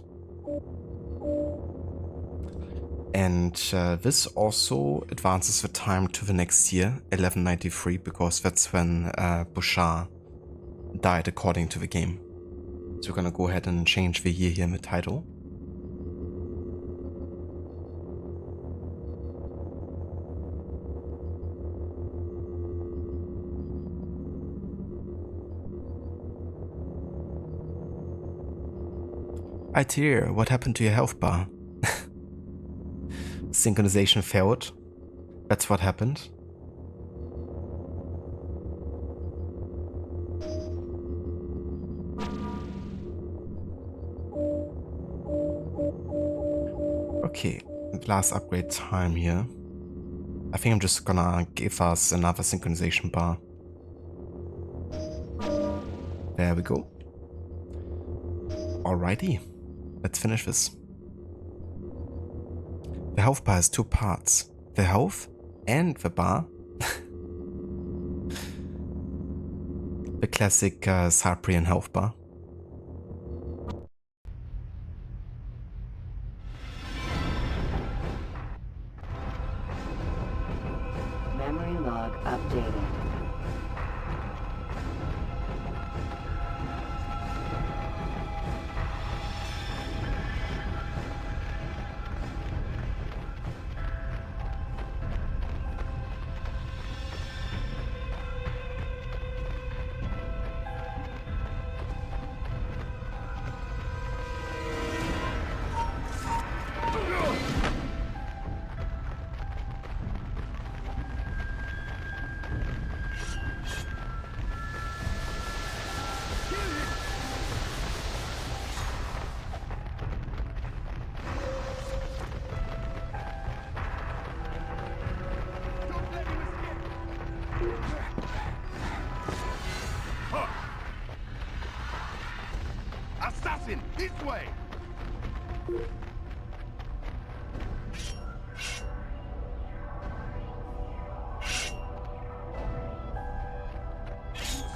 And this also advances the time to the next year, 1193, because that's when Bouchard died according to the game. So we're gonna go ahead and change the year here in the title. Altair, what happened to your health bar? Synchronization failed. That's what happened. Okay, last upgrade time here. I think I'm just gonna give us another synchronization bar. There we go. Alrighty, let's finish this. The health bar has two parts. The health and the bar. The classic Cyprian health bar. Memory log updated.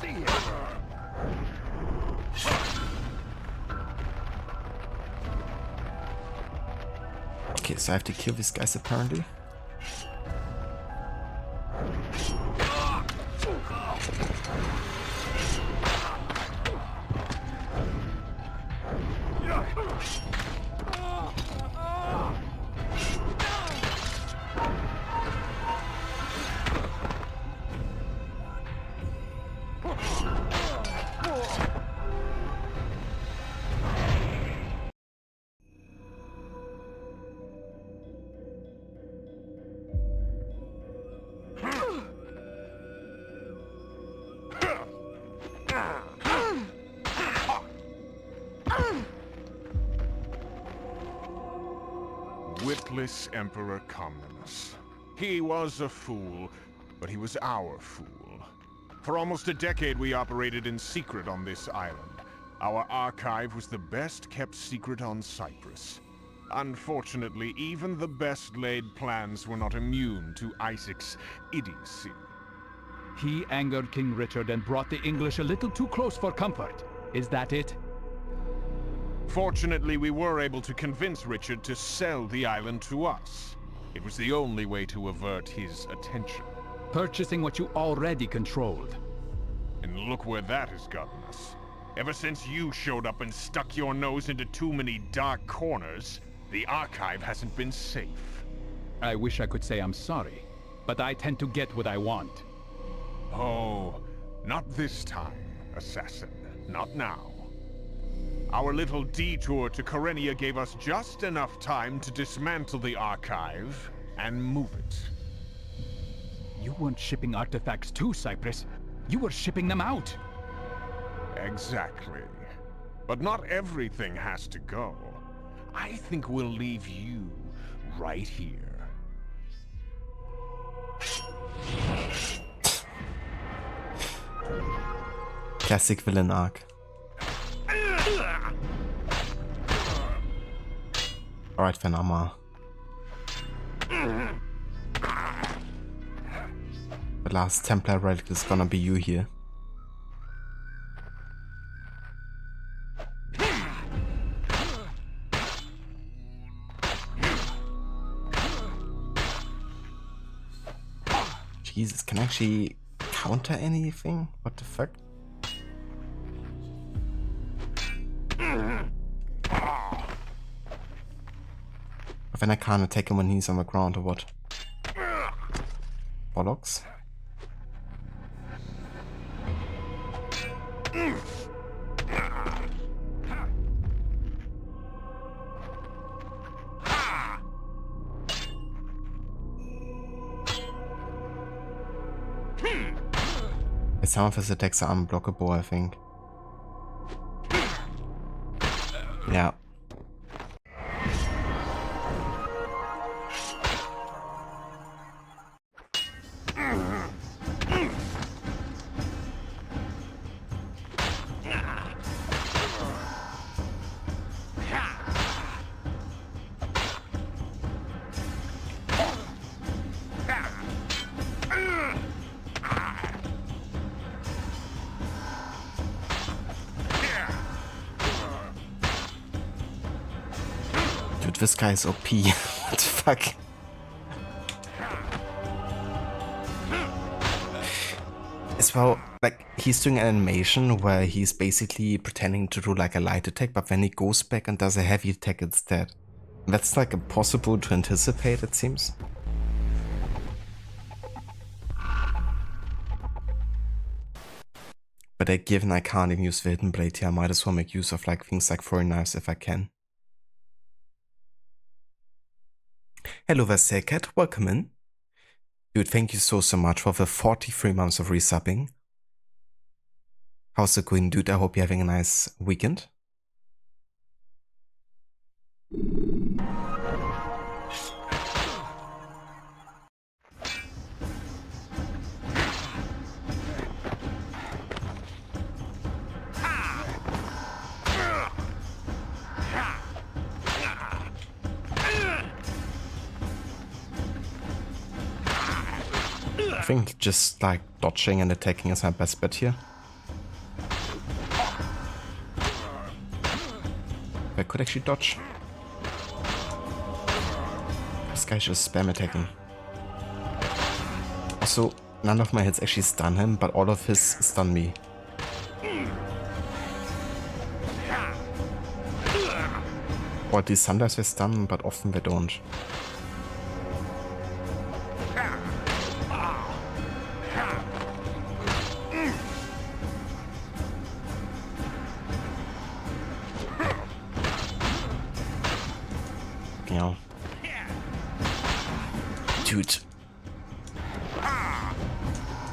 see him. Okay, so I have to kill these guys apparently. Witless Emperor Comnenus. He was a fool, but he was our fool. For almost a decade we operated in secret on this island. Our archive was the best kept secret on Cyprus. Unfortunately, even the best laid plans were not immune to Isaac's idiocy. He angered King Richard and brought the English a little too close for comfort. Is that it? Fortunately, we were able to convince Richard to sell the island to us. It was the only way to avert his attention. Purchasing what you already controlled. And look where that has gotten us. Ever since you showed up and stuck your nose into too many dark corners, the archive hasn't been safe. I wish I could say I'm sorry, but I tend to get what I want. Oh, not this time, assassin. Not now. Our little detour to Kyrenia gave us just enough time to dismantle the archive and move it. You weren't shipping artifacts to Cyprus. You were shipping them out. Exactly. But not everything has to go. I think we'll leave you right here. Classic villain arc. Alright, Van Amma. The last Templar relic is gonna be you here. Jesus, can I actually counter anything? What the fuck? But then I can't attack him when he's on the ground or what? Bollocks. Some of his attacks are unblockable, I think. Yeah. This guy is OP. What the fuck? As well, like, he's doing an animation where he's basically pretending to do like a light attack, but then he goes back and does a heavy attack instead. That's like impossible to anticipate, it seems. But given I can't even use the hidden blade here, I might as well make use of like things like throwing knives if I can. Hello there, Saycat, welcome in. Dude, thank you so much for the 43 months of resubbing. How's it going, dude? I hope you're having a nice weekend. I think just like dodging and attacking is my best bet here. I could actually dodge. This guy just spam attacking. Also, none of my hits actually stun him, but all of his stun me. Or at least sometimes they stun, but often they don't. Yeah. Dude.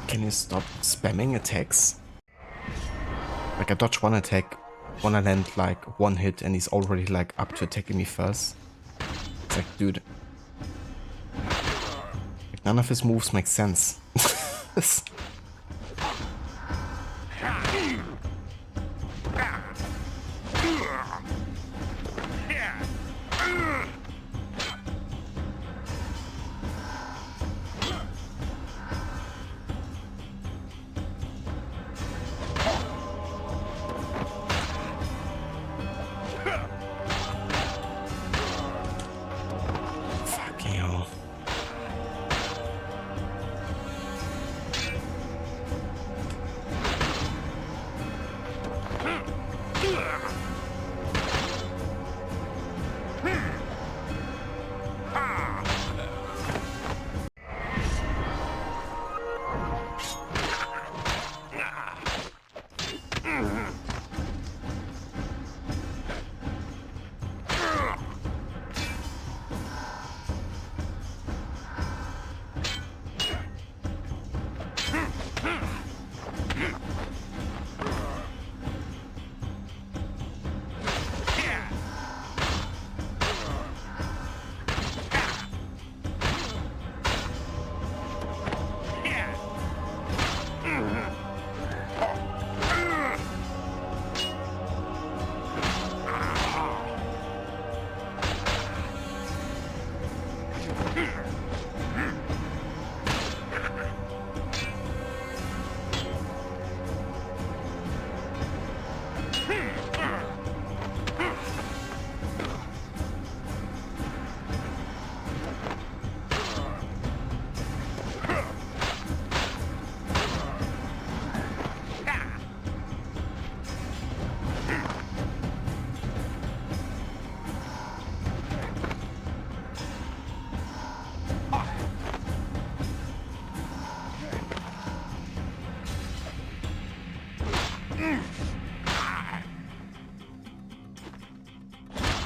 Can you stop spamming attacks? Like I dodge one attack, when I land like one hit and he's already like up to attacking me first. It's like, dude. Like, none of his moves make sense.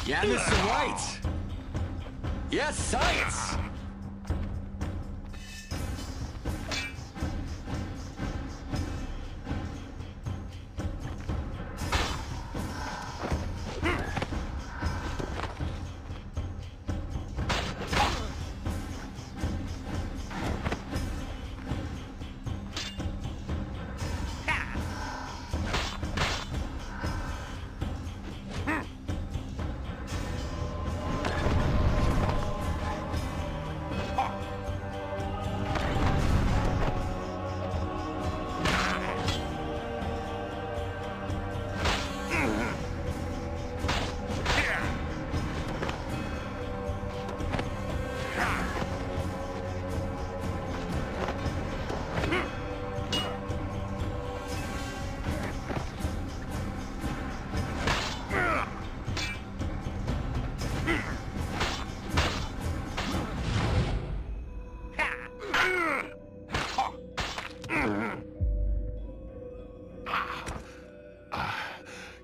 Yeah, Mr. White! Yes, science!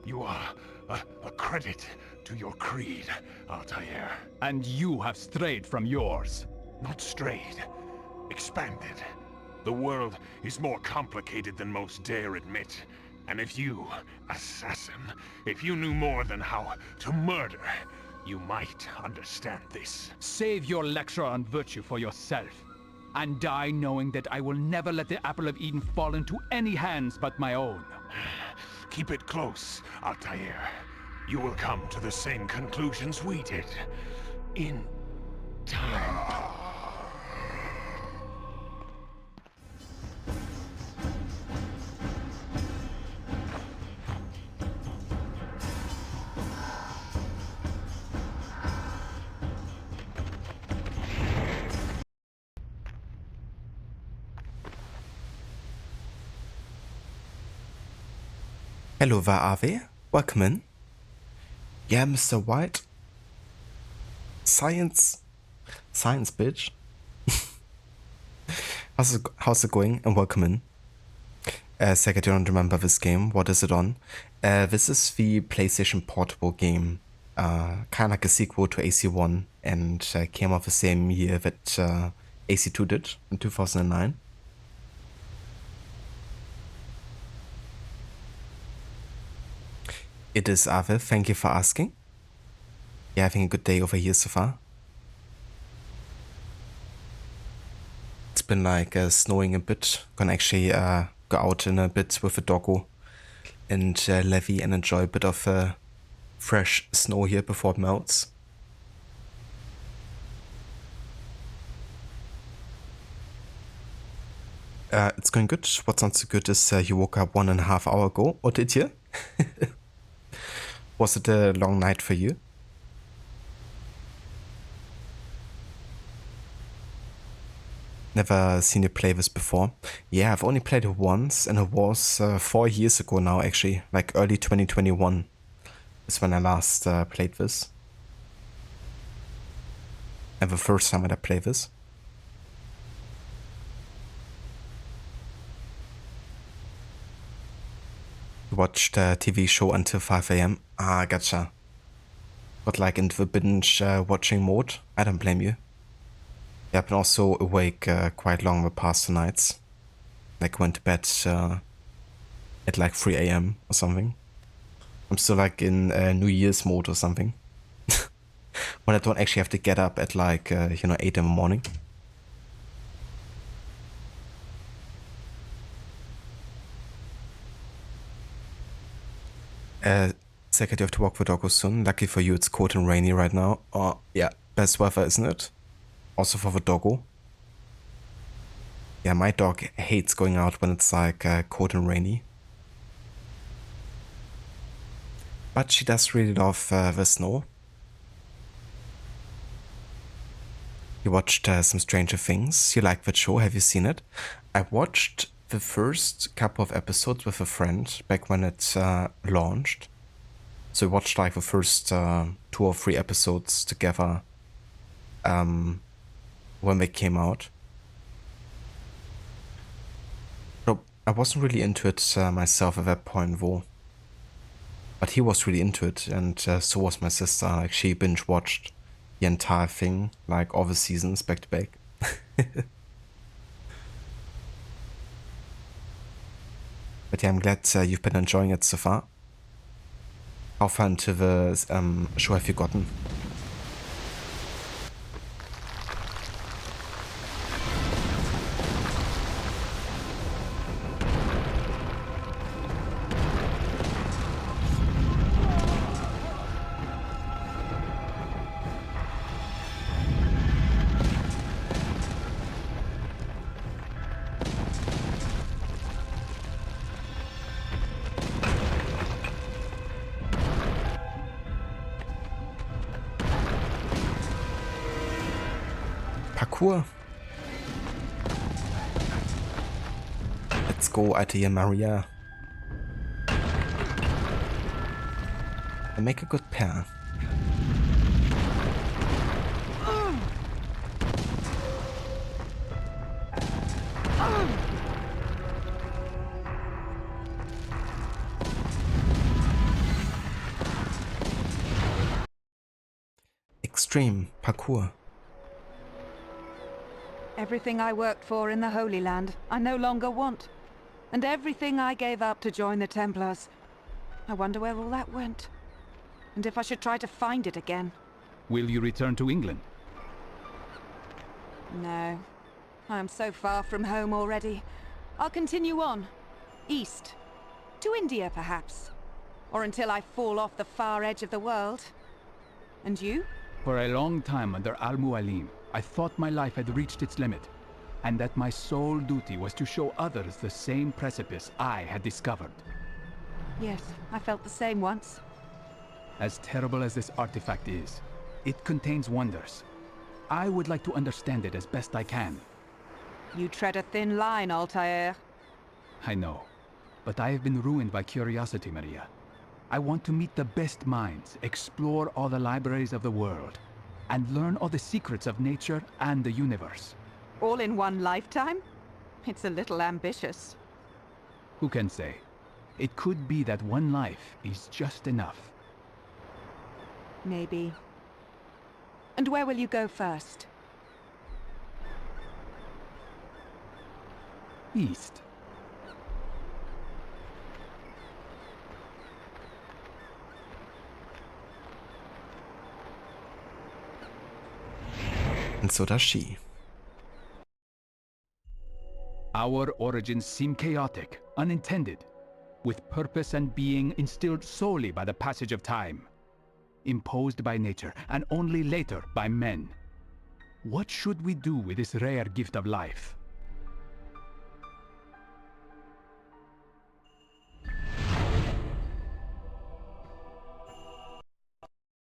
You are a credit to your creed, Altair. And you have strayed from yours. Not strayed, expanded. The world is more complicated than most dare admit. And if you, assassin, if you knew more than how to murder, you might understand this. Save your lecture on virtue for yourself. And die knowing that I will never let the Apple of Eden fall into any hands but my own. Keep it close, Altair. You will come to the same conclusions we did. In time. Hello there, Ave. Welcome in. Yeah, Mr. White. Science, bitch. How's it going? And welcome in. Sega, I don't remember this game. What is it on? This is the PlayStation Portable game. Kind of like a sequel to AC1 and came out the same year that AC2 did in 2009. It is, Ave. Thank you for asking. Yeah, having a good day over here so far. It's been like snowing a bit. Gonna actually go out in a bit with the doggo and levy and enjoy a bit of fresh snow here before it melts. It's going good. What's not so good is you woke up 1.5 hours ago. Or did you? Was it a long night for you? Never seen you play this before. Yeah, I've only played it once, and it was 4 years ago now, actually. Like early 2021 is when I last played this. And the first time I played this. Watched a TV show until 5 AM. Ah, gotcha. Got like into the binge watching mode. I don't blame you. Yeah, I've been also awake quite long the past 2 nights. Like went to bed at like 3 AM or something. I'm still like in New Year's mode or something. When I don't actually have to get up at like, 8 in the morning. Second, you have to walk the doggo soon. Lucky for you, it's cold and rainy right now. Oh, yeah, best weather, isn't it? Also for the doggo. Yeah, my dog hates going out when it's like cold and rainy. But she does really love the snow. You watched some Stranger Things. You like that show? Have you seen it? I watched the first couple of episodes with a friend back when it launched. So we watched like the first 2 or 3 episodes together when they came out. But I wasn't really into it myself at that point though. But he was really into it, and so was my sister. Like she binge watched the entire thing, like all the seasons back to back. But yeah, I'm glad you've been enjoying it so far. How far into the show have you gotten? Parkour. Let's go, Altair Maria. And make a good pair. Extreme parkour. Everything I worked for in the Holy Land, I no longer want. And everything I gave up to join the Templars. I wonder where all that went. And if I should try to find it again. Will you return to England? No. I am so far from home already. I'll continue on. East. To India, perhaps. Or until I fall off the far edge of the world. And you? For a long time under Al-Mualim, I thought my life had reached its limit, and that my sole duty was to show others the same precipice I had discovered. Yes, I felt the same once. As terrible as this artifact is, it contains wonders. I would like to understand it as best I can. You tread a thin line, Altair. I know. but I have been ruined by curiosity, Maria. I want to meet the best minds, explore all the libraries of the world, and learn all the secrets of nature and the universe. All in one lifetime? It's a little ambitious. Who can say? It could be that one life is just enough. Maybe. And where will you go first? East. And so does she. Our origins seem chaotic, unintended, with purpose and being instilled solely by the passage of time, imposed by nature, and only later by men. What should we do with this rare gift of life?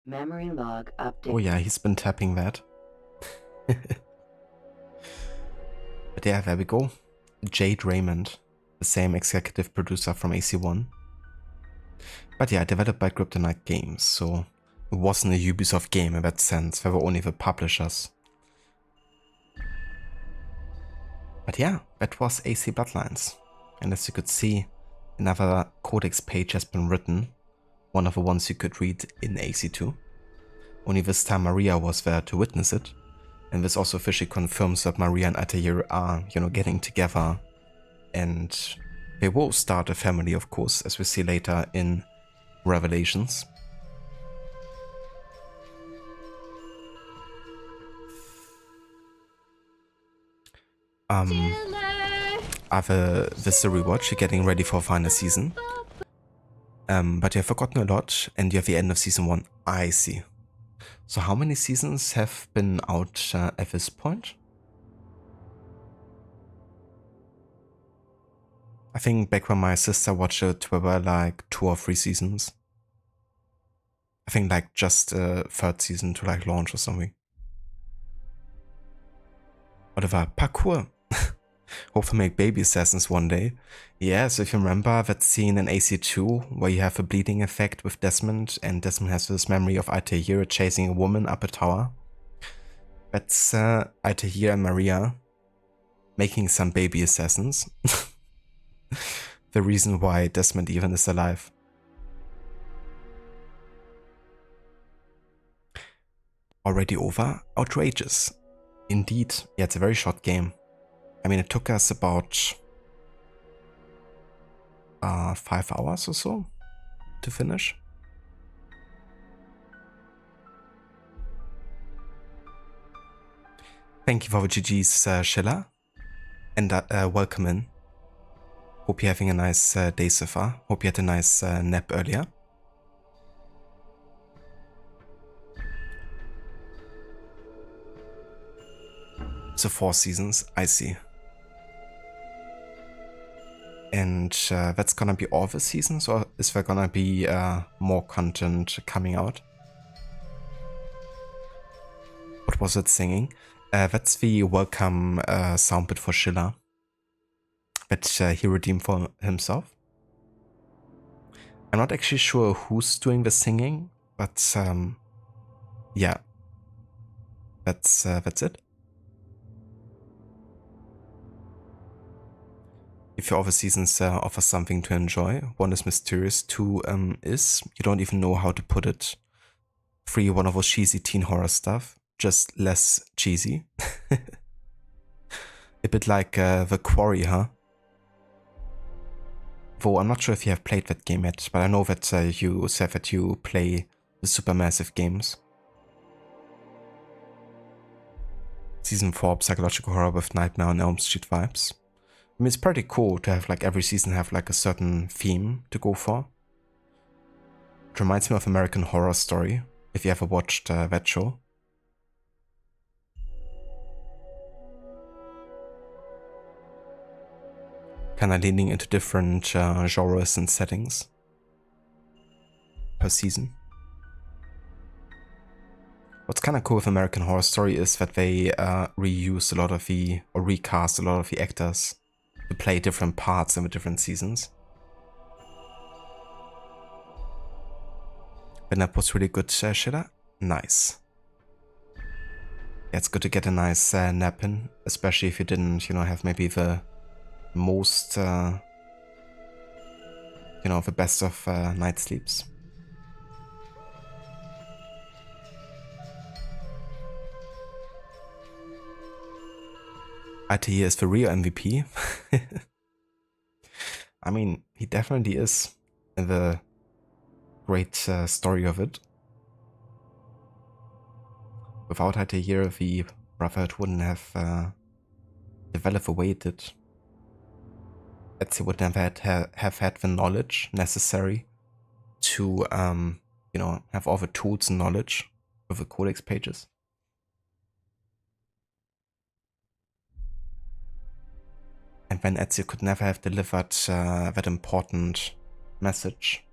Memory log update. Oh yeah, he's been tapping that. But yeah, there we go. Jade Raymond, the same executive producer from AC1. But yeah, developed by Kryptonite Games, so it wasn't a Ubisoft game in that sense, they were only the publishers. But yeah, that was AC Bloodlines. And as you could see, another codex page has been written, one of the ones you could read in AC2. Only this time Maria was there to witness it. And this also officially confirms that Maria and Altair are, getting together. And they will start a family, of course, as we see later in Revelations. Other the rewatch, you're getting ready for final season. But you've forgotten a lot, and you're at the end of season 1. I see. So how many seasons have been out at this point? I think back when my sister watched it, there were like 2 or 3 seasons. I think like just a 3rd season to like launch or something. Whatever, parkour. Hope to make baby assassins one day. Yes, if you remember that scene in AC2 where you have a bleeding effect with Desmond and Desmond has this memory of Altair chasing a woman up a tower. That's Altair and Maria making some baby assassins. The reason why Desmond even is alive. Already over? Outrageous. Indeed, yeah, it's a very short game. I mean, it took us about 5 hours or so to finish. Thank you for the GG's, Schiller, and welcome in. Hope you're having a nice day so far. Hope you had a nice nap earlier. So 4 seasons, I see. And that's gonna be all the seasons, or is there gonna be more content coming out? What was it singing? That's the welcome sound bit for Schiller that he redeemed for himself. I'm not actually sure who's doing the singing, but yeah, that's it. If your other seasons offer something to enjoy, 1 is mysterious, 2 is, you don't even know how to put it. 3, one of those cheesy teen horror stuff, just less cheesy. A bit like The Quarry, huh? Though I'm not sure if you have played that game yet, but I know that you said that you play the Supermassive games. Season 4, psychological horror with Nightmare on Elm Street vibes. I mean, it's pretty cool to have like every season have like a certain theme to go for. It reminds me of American Horror Story, if you ever watched that show. Kinda leaning into different genres and settings per season. What's kinda cool with American Horror Story is that they reuse a lot of or recast a lot of the actors to play different parts in the different seasons. The nap was really good, Shida. Nice. Yeah, it's good to get a nice nap in, especially if you didn't, have maybe the most, the best of night sleeps. Altair is the real MVP. I mean, he definitely is in the great story of it. Without Altair, the Brotherhood wouldn't have developed the way it did. Ezio wouldn't have had the knowledge necessary to, have all the tools and knowledge with the codex pages. And when Ezio could never have delivered that important message.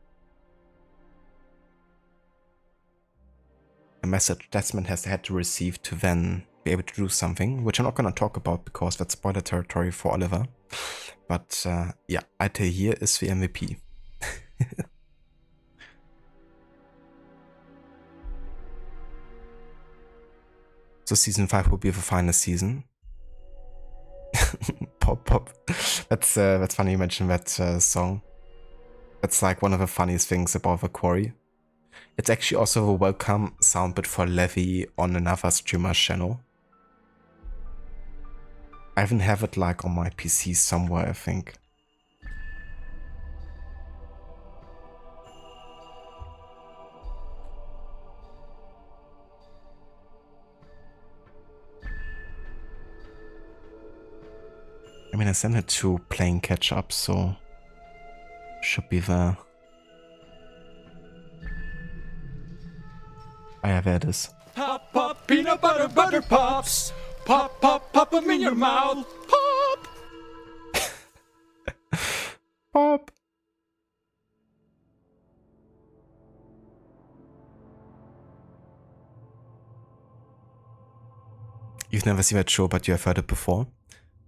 A message Desmond has had to receive to then be able to do something, which I'm not going to talk about because that's spoiler territory for Oliver. But yeah, Altair is the MVP. So season 5 will be the final season. Pop. That's funny you mentioned that song. That's like one of the funniest things about the quarry. It's actually also a welcome sound bit for Levi on another streamer's channel. I even have it like on my PC somewhere, I think. I mean, I sent it to playing catch up, so should be there. Oh yeah, there it is. Pop, pop, peanut butter, butter pops. Pop, pop, pop them in your mouth. Pop! Pop! You've never seen that show, but you have heard it before.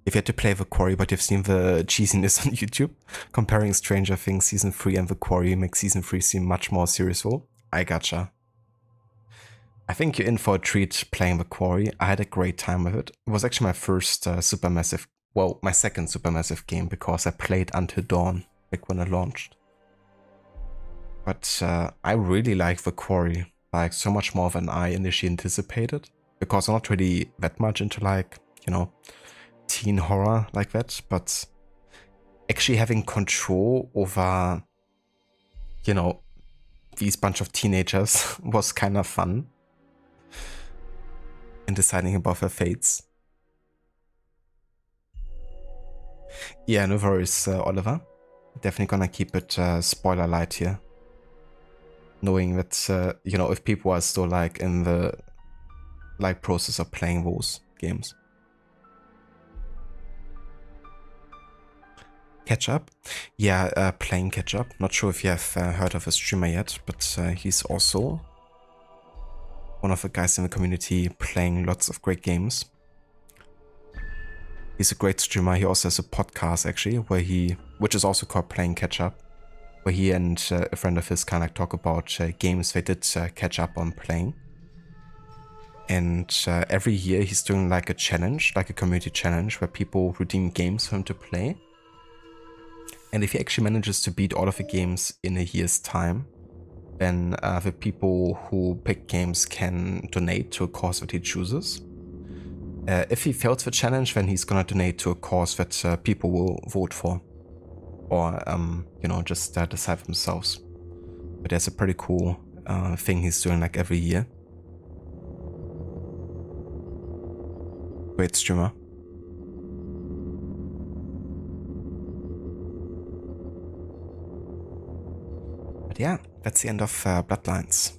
If you had to play The Quarry, but you've seen the cheesiness on YouTube, comparing Stranger Things Season 3 and The Quarry makes Season 3 seem much more serious. I gotcha. I think you're in for a treat playing The Quarry. I had a great time with it. It was actually my first Supermassive, well, my second Supermassive game because I played Until Dawn back when it launched. But I really like The Quarry, like so much more than I initially anticipated, because I'm not really that much into like, teen horror like that, but actually having control over, these bunch of teenagers was kind of fun. And deciding about their fates. Yeah, no worries, Oliver. Definitely gonna keep it spoiler light here. Knowing that, if people are still like in the process of playing those games. Catch up? Yeah, playing catch up. Not sure if you have heard of a streamer yet, but he's also one of the guys in the community playing lots of great games. He's a great streamer. He also has a podcast actually, which is also called Playing Catch Up, where he and a friend of his kind of talk about games they did catch up on playing. And every year he's doing like a challenge, like a community challenge, where people redeem games for him to play. And if he actually manages to beat all of the games in a year's time, then the people who pick games can donate to a cause that he chooses. If he fails the challenge, then he's gonna donate to a cause that people will vote for. Or, just decide for themselves. But there's a pretty cool thing he's doing like every year. Great streamer. But yeah, that's the end of Bloodlines.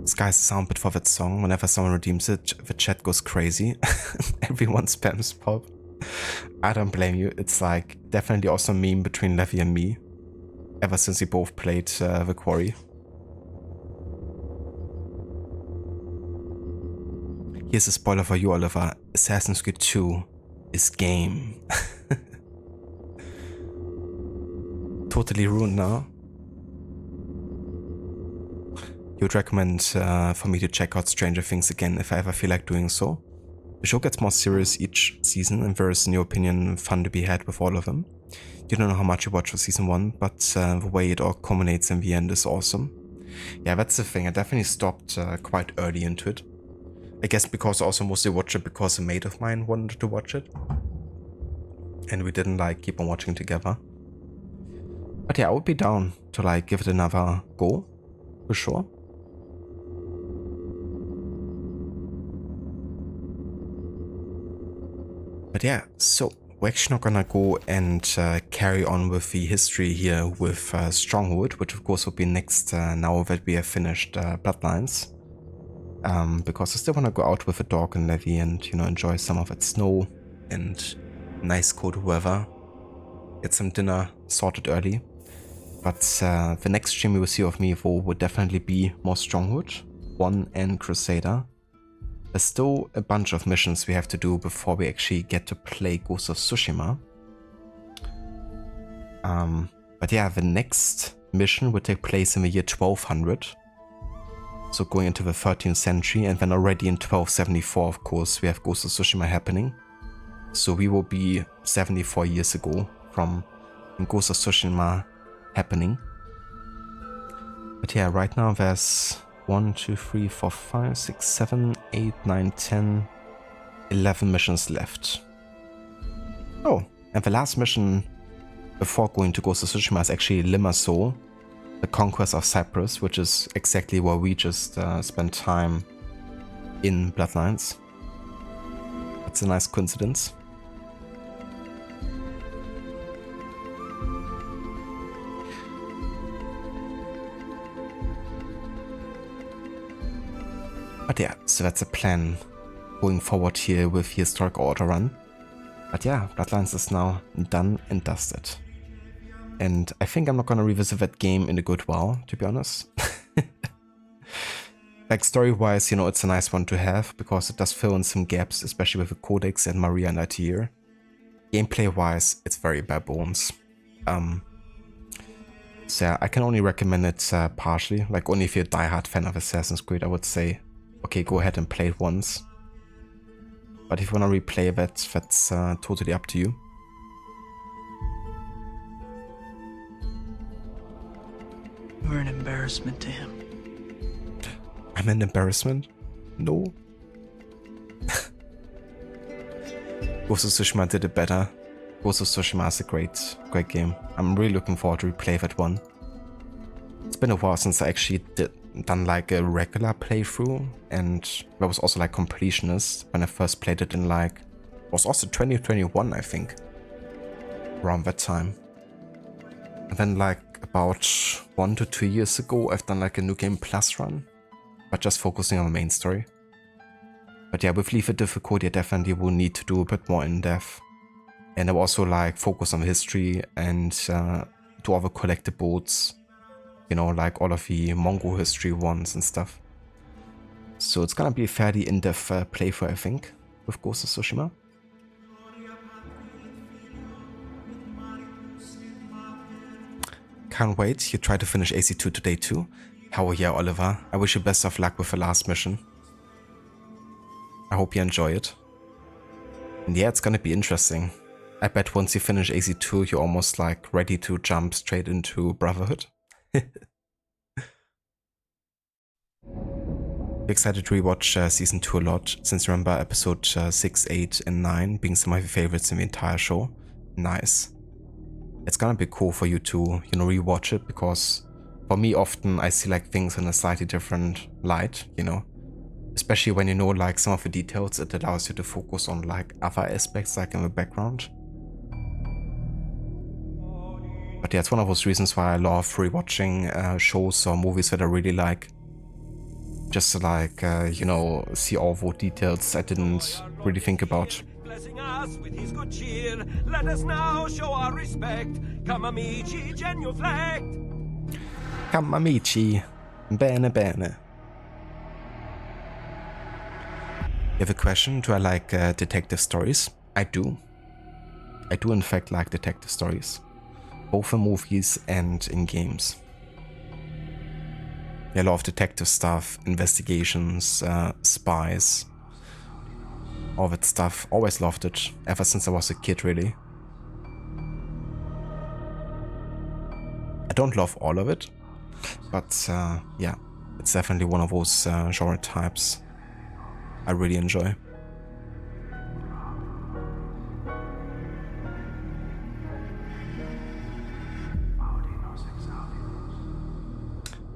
Sky's the sound bit for that song. Whenever someone redeems it, the chat goes crazy. Everyone spams pop. I don't blame you. It's like definitely also a meme between Levi and me. Ever since we both played The Quarry. Here's a spoiler for you, Oliver. Assassin's Creed 2 is game. Totally ruined now. would recommend for me to check out Stranger Things again if I ever feel like doing so. The show gets more serious each season, and there is, in your opinion, fun to be had with all of them. You don't know how much you watch for season 1, but the way it all culminates in the end is awesome. Yeah, that's the thing. I definitely stopped quite early into it. I guess because I also mostly watched it because a mate of mine wanted to watch it. And we didn't like keep on watching together. But yeah, I would be down to like give it another go, for sure. But yeah, so we're actually not gonna go and carry on with the history here with Stronghold, which of course will be next now that we have finished Bloodlines. Because I still wanna go out with a dog and Levy and, you know, enjoy some of that snow and nice cold weather. Get some dinner sorted early. But the next stream you will see of me would definitely be more Stronghold 1 and Crusader. There's still a bunch of missions we have to do before we actually get to play Ghost of Tsushima. But yeah, the next mission will take place in the year 1200. So going into the 13th century, and then already in 1274, of course, we have Ghost of Tsushima happening. So we will be 74 years ago from Ghost of Tsushima happening. But yeah, right now there's 1, 2, 3, 4, 5, 6, 7, 8, 9, 10, 11 missions left. Oh, and the last mission before going to Ghost of Tsushima is actually Limassol, the Conquest of Cyprus, which is exactly where we just spent time in Bloodlines. That's a nice coincidence. But yeah, so that's a plan going forward here with the Historic Order run. But yeah, Bloodlines is now done and dusted. And I think I'm not gonna revisit that game in a good while, to be honest. Like story-wise, you know, it's a nice one to have because it does fill in some gaps, especially with the Codex and Maria and Altair. Gameplay-wise, it's very bare bones. So yeah, I can only recommend it partially. Like only if you're a diehard fan of Assassin's Creed, I would say, okay, go ahead and play it once. But if you want to replay that, that's totally up to you. We're an embarrassment to him. I'm an embarrassment? No. Ghost of Tsushima did it better. Ghost of Tsushima is a great game. I'm really looking forward to replay that one. It's been a while since I actually done like a regular playthrough, and I was also like completionist when I first played it in like, it was also 2021 I think, around that time. And then like about 1 to 2 years ago I've done like a New Game Plus run, but just focusing on the main story. But yeah, with Lethal Difficulty I definitely will need to do a bit more in depth, and I will also like focus on the history and do all the collectibles. You know, like all of the Mongol history ones and stuff. So it's gonna be a fairly in-depth playthrough, I think, with Ghost of Tsushima. Can't wait. You try to finish AC2 today too? Hell yeah, Oliver. I wish you best of luck with the last mission. I hope you enjoy it. And yeah, it's gonna be interesting. I bet once you finish AC2, you're almost like ready to jump straight into Brotherhood. Excited to rewatch Season 2 a lot, since remember episode 6, 8 and 9 being some of my favorites in the entire show. Nice. It's gonna be cool for you to, you know, rewatch it, because for me often I see like things in a slightly different light, you know. Especially when you know like some of the details, it allows you to focus on like other aspects like in the background. But yeah, it's one of those reasons why I love rewatching shows or movies that I really like. Just to like, you know, see all the details I didn't really think about. Blessing us with his good cheer, let us now show our respect. Come amici, genuflect. Come amici, bene bene. You have a question? Do I like detective stories? I do. I do in fact like detective stories. Both in movies and in games. Yeah, a lot of detective stuff, investigations, spies, all that stuff. Always loved it, ever since I was a kid, really. I don't love all of it, but yeah, it's definitely one of those genre types I really enjoy.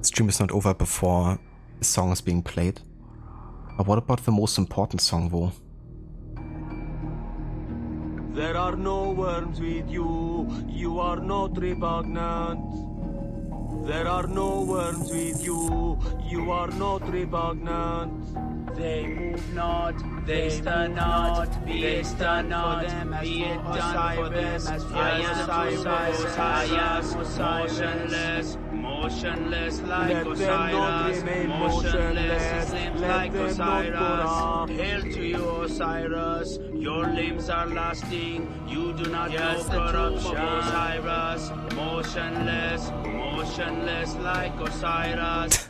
Stream is not over before the song is being played. But what about the most important song, though? There are no worms with you, you are not repugnant. There are no worms with you, you are not repugnant. They move not, they stir not, be it done for them, be it done for them, as motionless, motionless like Osiris, motionless, his limbs like Osiris. Hail to you, Osiris, your limbs are lasting, you do not know corruption. Osiris, motionless, motionless like Osiris.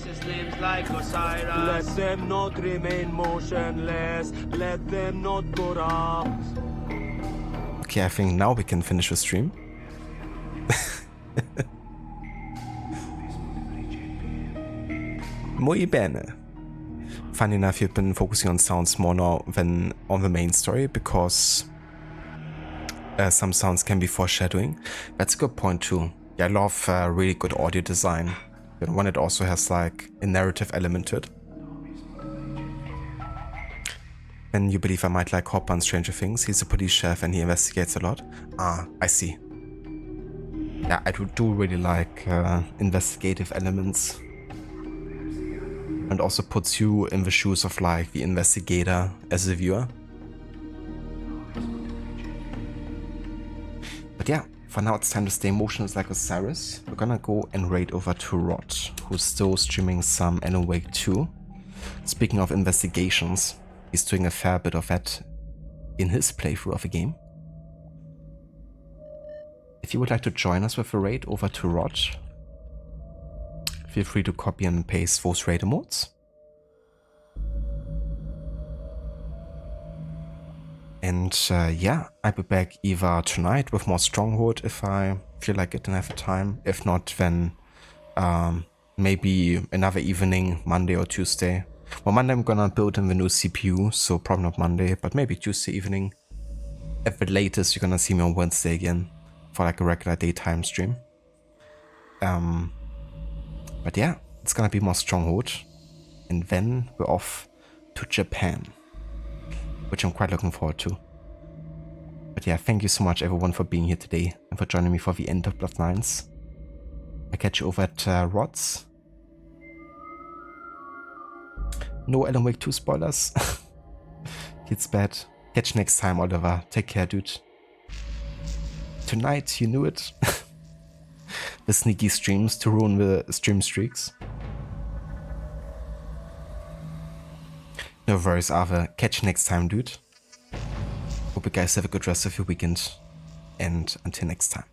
His limbs like Osiris. Let them not remain motionless. Let them not corrupt. Okay, I think now we can finish the stream. Muy bene. Funny enough, you've been focusing on sounds more now than on the main story, because some sounds can be foreshadowing. That's a good point too. Yeah, I love really good audio design. The one that also has like a narrative element to it. And you believe I might like Hopper on Stranger Things. He's a police chef and he investigates a lot. Ah, I see. Yeah, I do really like investigative elements. And also puts you in the shoes of like the investigator as a viewer. But yeah. For now, it's time to stay motionless like Osiris. We're gonna go and raid over to Rod, who's still streaming some Alan Wake 2. Speaking of investigations, he's doing a fair bit of that in his playthrough of the game. If you would like to join us with a raid over to Rod, feel free to copy and paste those raid emotes. And yeah, I'll be back either tonight with more Stronghold if I feel like it and have the time. If not, then maybe another evening, Monday or Tuesday. Well, Monday I'm gonna build in the new CPU, so probably not Monday, but maybe Tuesday evening. At the latest, you're gonna see me on Wednesday again for like a regular daytime stream. But yeah, it's gonna be more Stronghold. And then we're off to Japan, which I'm quite looking forward to. But yeah, thank you so much everyone for being here today and for joining me for the end of Bloodlines. I'll catch you over at Rod's. No Alan Wake 2 spoilers. It's bad. Catch you next time, Oliver. Take care, dude. Tonight, you knew it. The sneaky streams to ruin the stream streaks. No worries, Arthur. Catch you next time, dude. Hope you guys have a good rest of your weekend. And until next time.